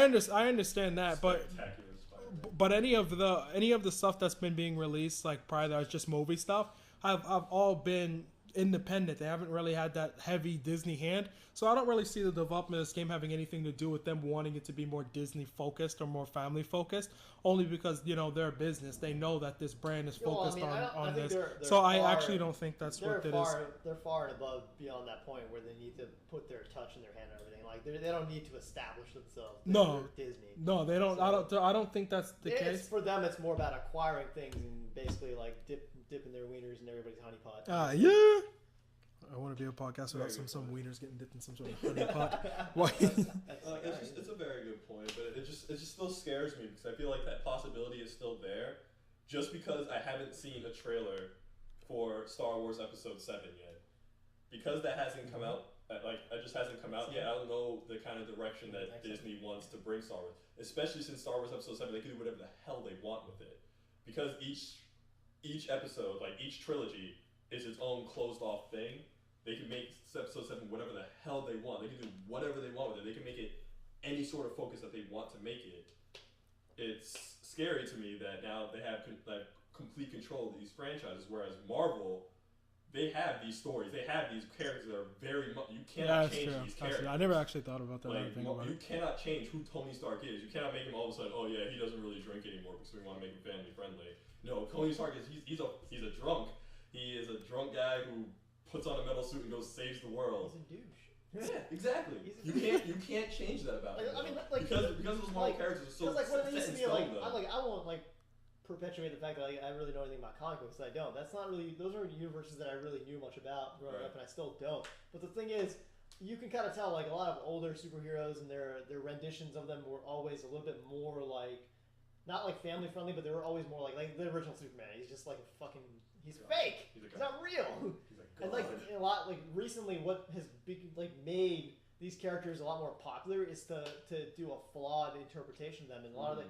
understand that, but any of the stuff that's been being released, like prior that was just movie stuff, have all been independent. They haven't really had that heavy Disney hand, so I don't really see the development of this game having anything to do with them wanting it to be more Disney focused or more family focused, only because, you know, they're a business. They know that this brand is focused on this. So I actually don't think that's what it is. They're far and above beyond that point where they need to put their touch in their hand and everything. Like they don't need to establish themselves. They're Disney. No, they don't. So, I don't think that's the case. For them, it's more about acquiring things and basically like dipping their wieners in everybody's honeypot. Yeah. I want to do a podcast without some wieners getting dipped in some sort of honeypot. It's a very good point, but it just still scares me because I feel like that possibility is still there, just because I haven't seen a trailer for Star Wars Episode 7 yet. Because that hasn't come out, it just hasn't come out yet. I don't know the kind of direction that Disney wants to bring Star Wars, especially since Star Wars Episode 7 they can do whatever the hell they want with it, because each episode, like each trilogy, is its own closed off thing. They can make Episode 7 whatever the hell they want. They can do whatever they want with it. They can make it any sort of focus that they want to make it. It's scary to me that now they have complete control of these franchises, whereas Marvel, they have these stories. They have these characters that are very much... You cannot change these characters. I never actually thought about that. You cannot change who Tony Stark is. You cannot make him all of a sudden, oh yeah, he doesn't really drink anymore because we want to make him family friendly. No, Tony Stark is he's a drunk. He is a drunk guy who puts on a metal suit and goes saves the world. He's a douche. Yeah, exactly. You can't change that about him. Because those Marvel characters are so set in stone, though. I won't perpetuate the fact that I really know anything about comic books. I don't. That's not really. Those are universes that I really knew much about growing up, and I still don't. But the thing is, you can kind of tell like a lot of older superheroes and their renditions of them were always a little bit more like, not like family friendly, but they were always more like the original Superman. He's just like a fucking. He's fake. He's not real. And a lot recently, what has made these characters a lot more popular is to do a flawed interpretation of them. And a lot of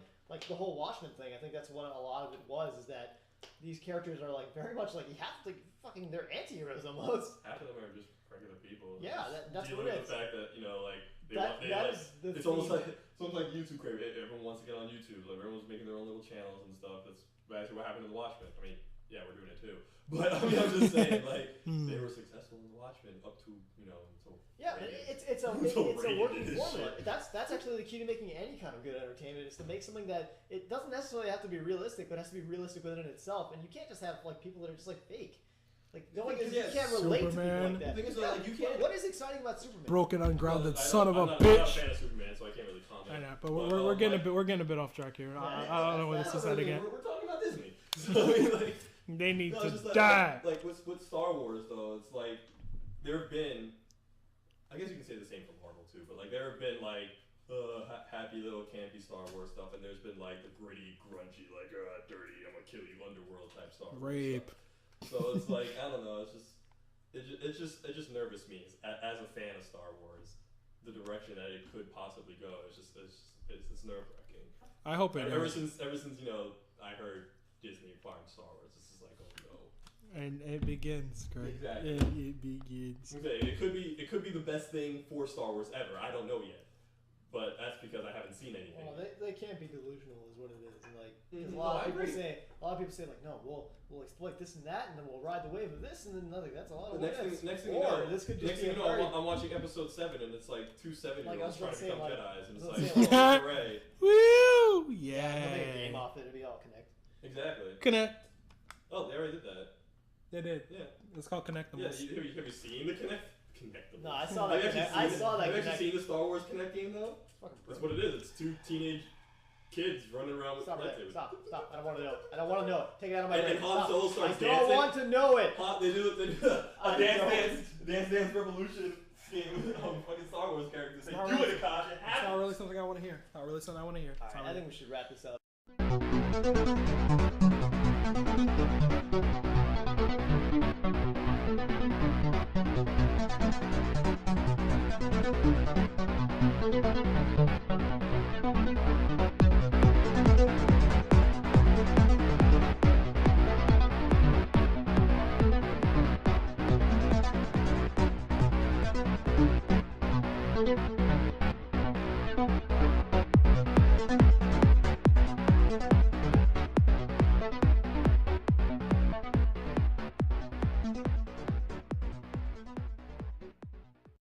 the whole Watchmen thing, I think that's what a lot of it was, is that these characters are like very much like you have to fucking they're anti-heroes almost. Half of them are just regular people. Yeah, that's what dealing it with is. the fact that like The it's almost like YouTube crave. Everyone wants to get on YouTube. Like everyone's making their own little channels and stuff. That's actually what happened in the Watchmen. I mean, yeah, we're doing it too. But I mean, I'm just saying, like they were successful in the Watchmen up to until yeah, but it's a working formula. That's actually the key to making any kind of good entertainment is to make something that it doesn't necessarily have to be realistic, but has to be realistic within itself. And you can't just have like people that are just like fake. Like no one, you can't relate to people like that. The thing is, like, you can't. What is exciting about Superman? Broken, ungrounded son of a I'm not bitch. a fan of Superman, so I can't really comment. I know, but we're getting a bit off track here. I don't know where this is heading at. We're talking about Disney. So, I mean, like, they need to it's die. Like with Star Wars, though, it's like there have been. I guess you can say the same for Marvel too, but like there have been like happy little campy Star Wars stuff, and there's been like the gritty, grungy, like dirty, I'm gonna kill you, underworld type Star Wars rape. Stuff. So it's like I don't know, it just nervous me as a fan of Star Wars, the direction that it could possibly go. It's nerve wracking. I hope it. Ever since I heard Disney acquiring Star Wars, this is like oh no. And it begins, Craig. Exactly. It begins. Okay, it could be the best thing for Star Wars ever. I don't know yet, but that's because I haven't seen anything. Well, they can't be delusional, is what it is. And like Mhm. a lot of people say like, no, we'll exploit this and that, and then we'll ride the wave of this, and then another. That's a lot of Next thing you know, this could just be a I'm watching episode 7, and it's like 2 7-year-olds trying to become like, Jedis, and it's like, like, hooray. Woo! They'll Yeah. make a game off it. It'll be all connect. Exactly. Connect. Oh, they already did that. They did. Yeah. It's called Connectables. Yeah. Have you seen the Connectables? No, I saw that. I saw that. Have you actually seen the Star Wars Connect game though? Fucking That's what it is. It's 2 teenage kids running around with Stop it. lightsabers. Stop. I don't want to know. I don't want to know. Take it out of my brain. And Han Solo starts I dancing. don't want to know it. They do a Dance Revolution game with fucking Star Wars characters. They do it, Akash. It's not really something I want to hear. Not really something I want to hear. Alright, I think we should wrap this up. Thank you.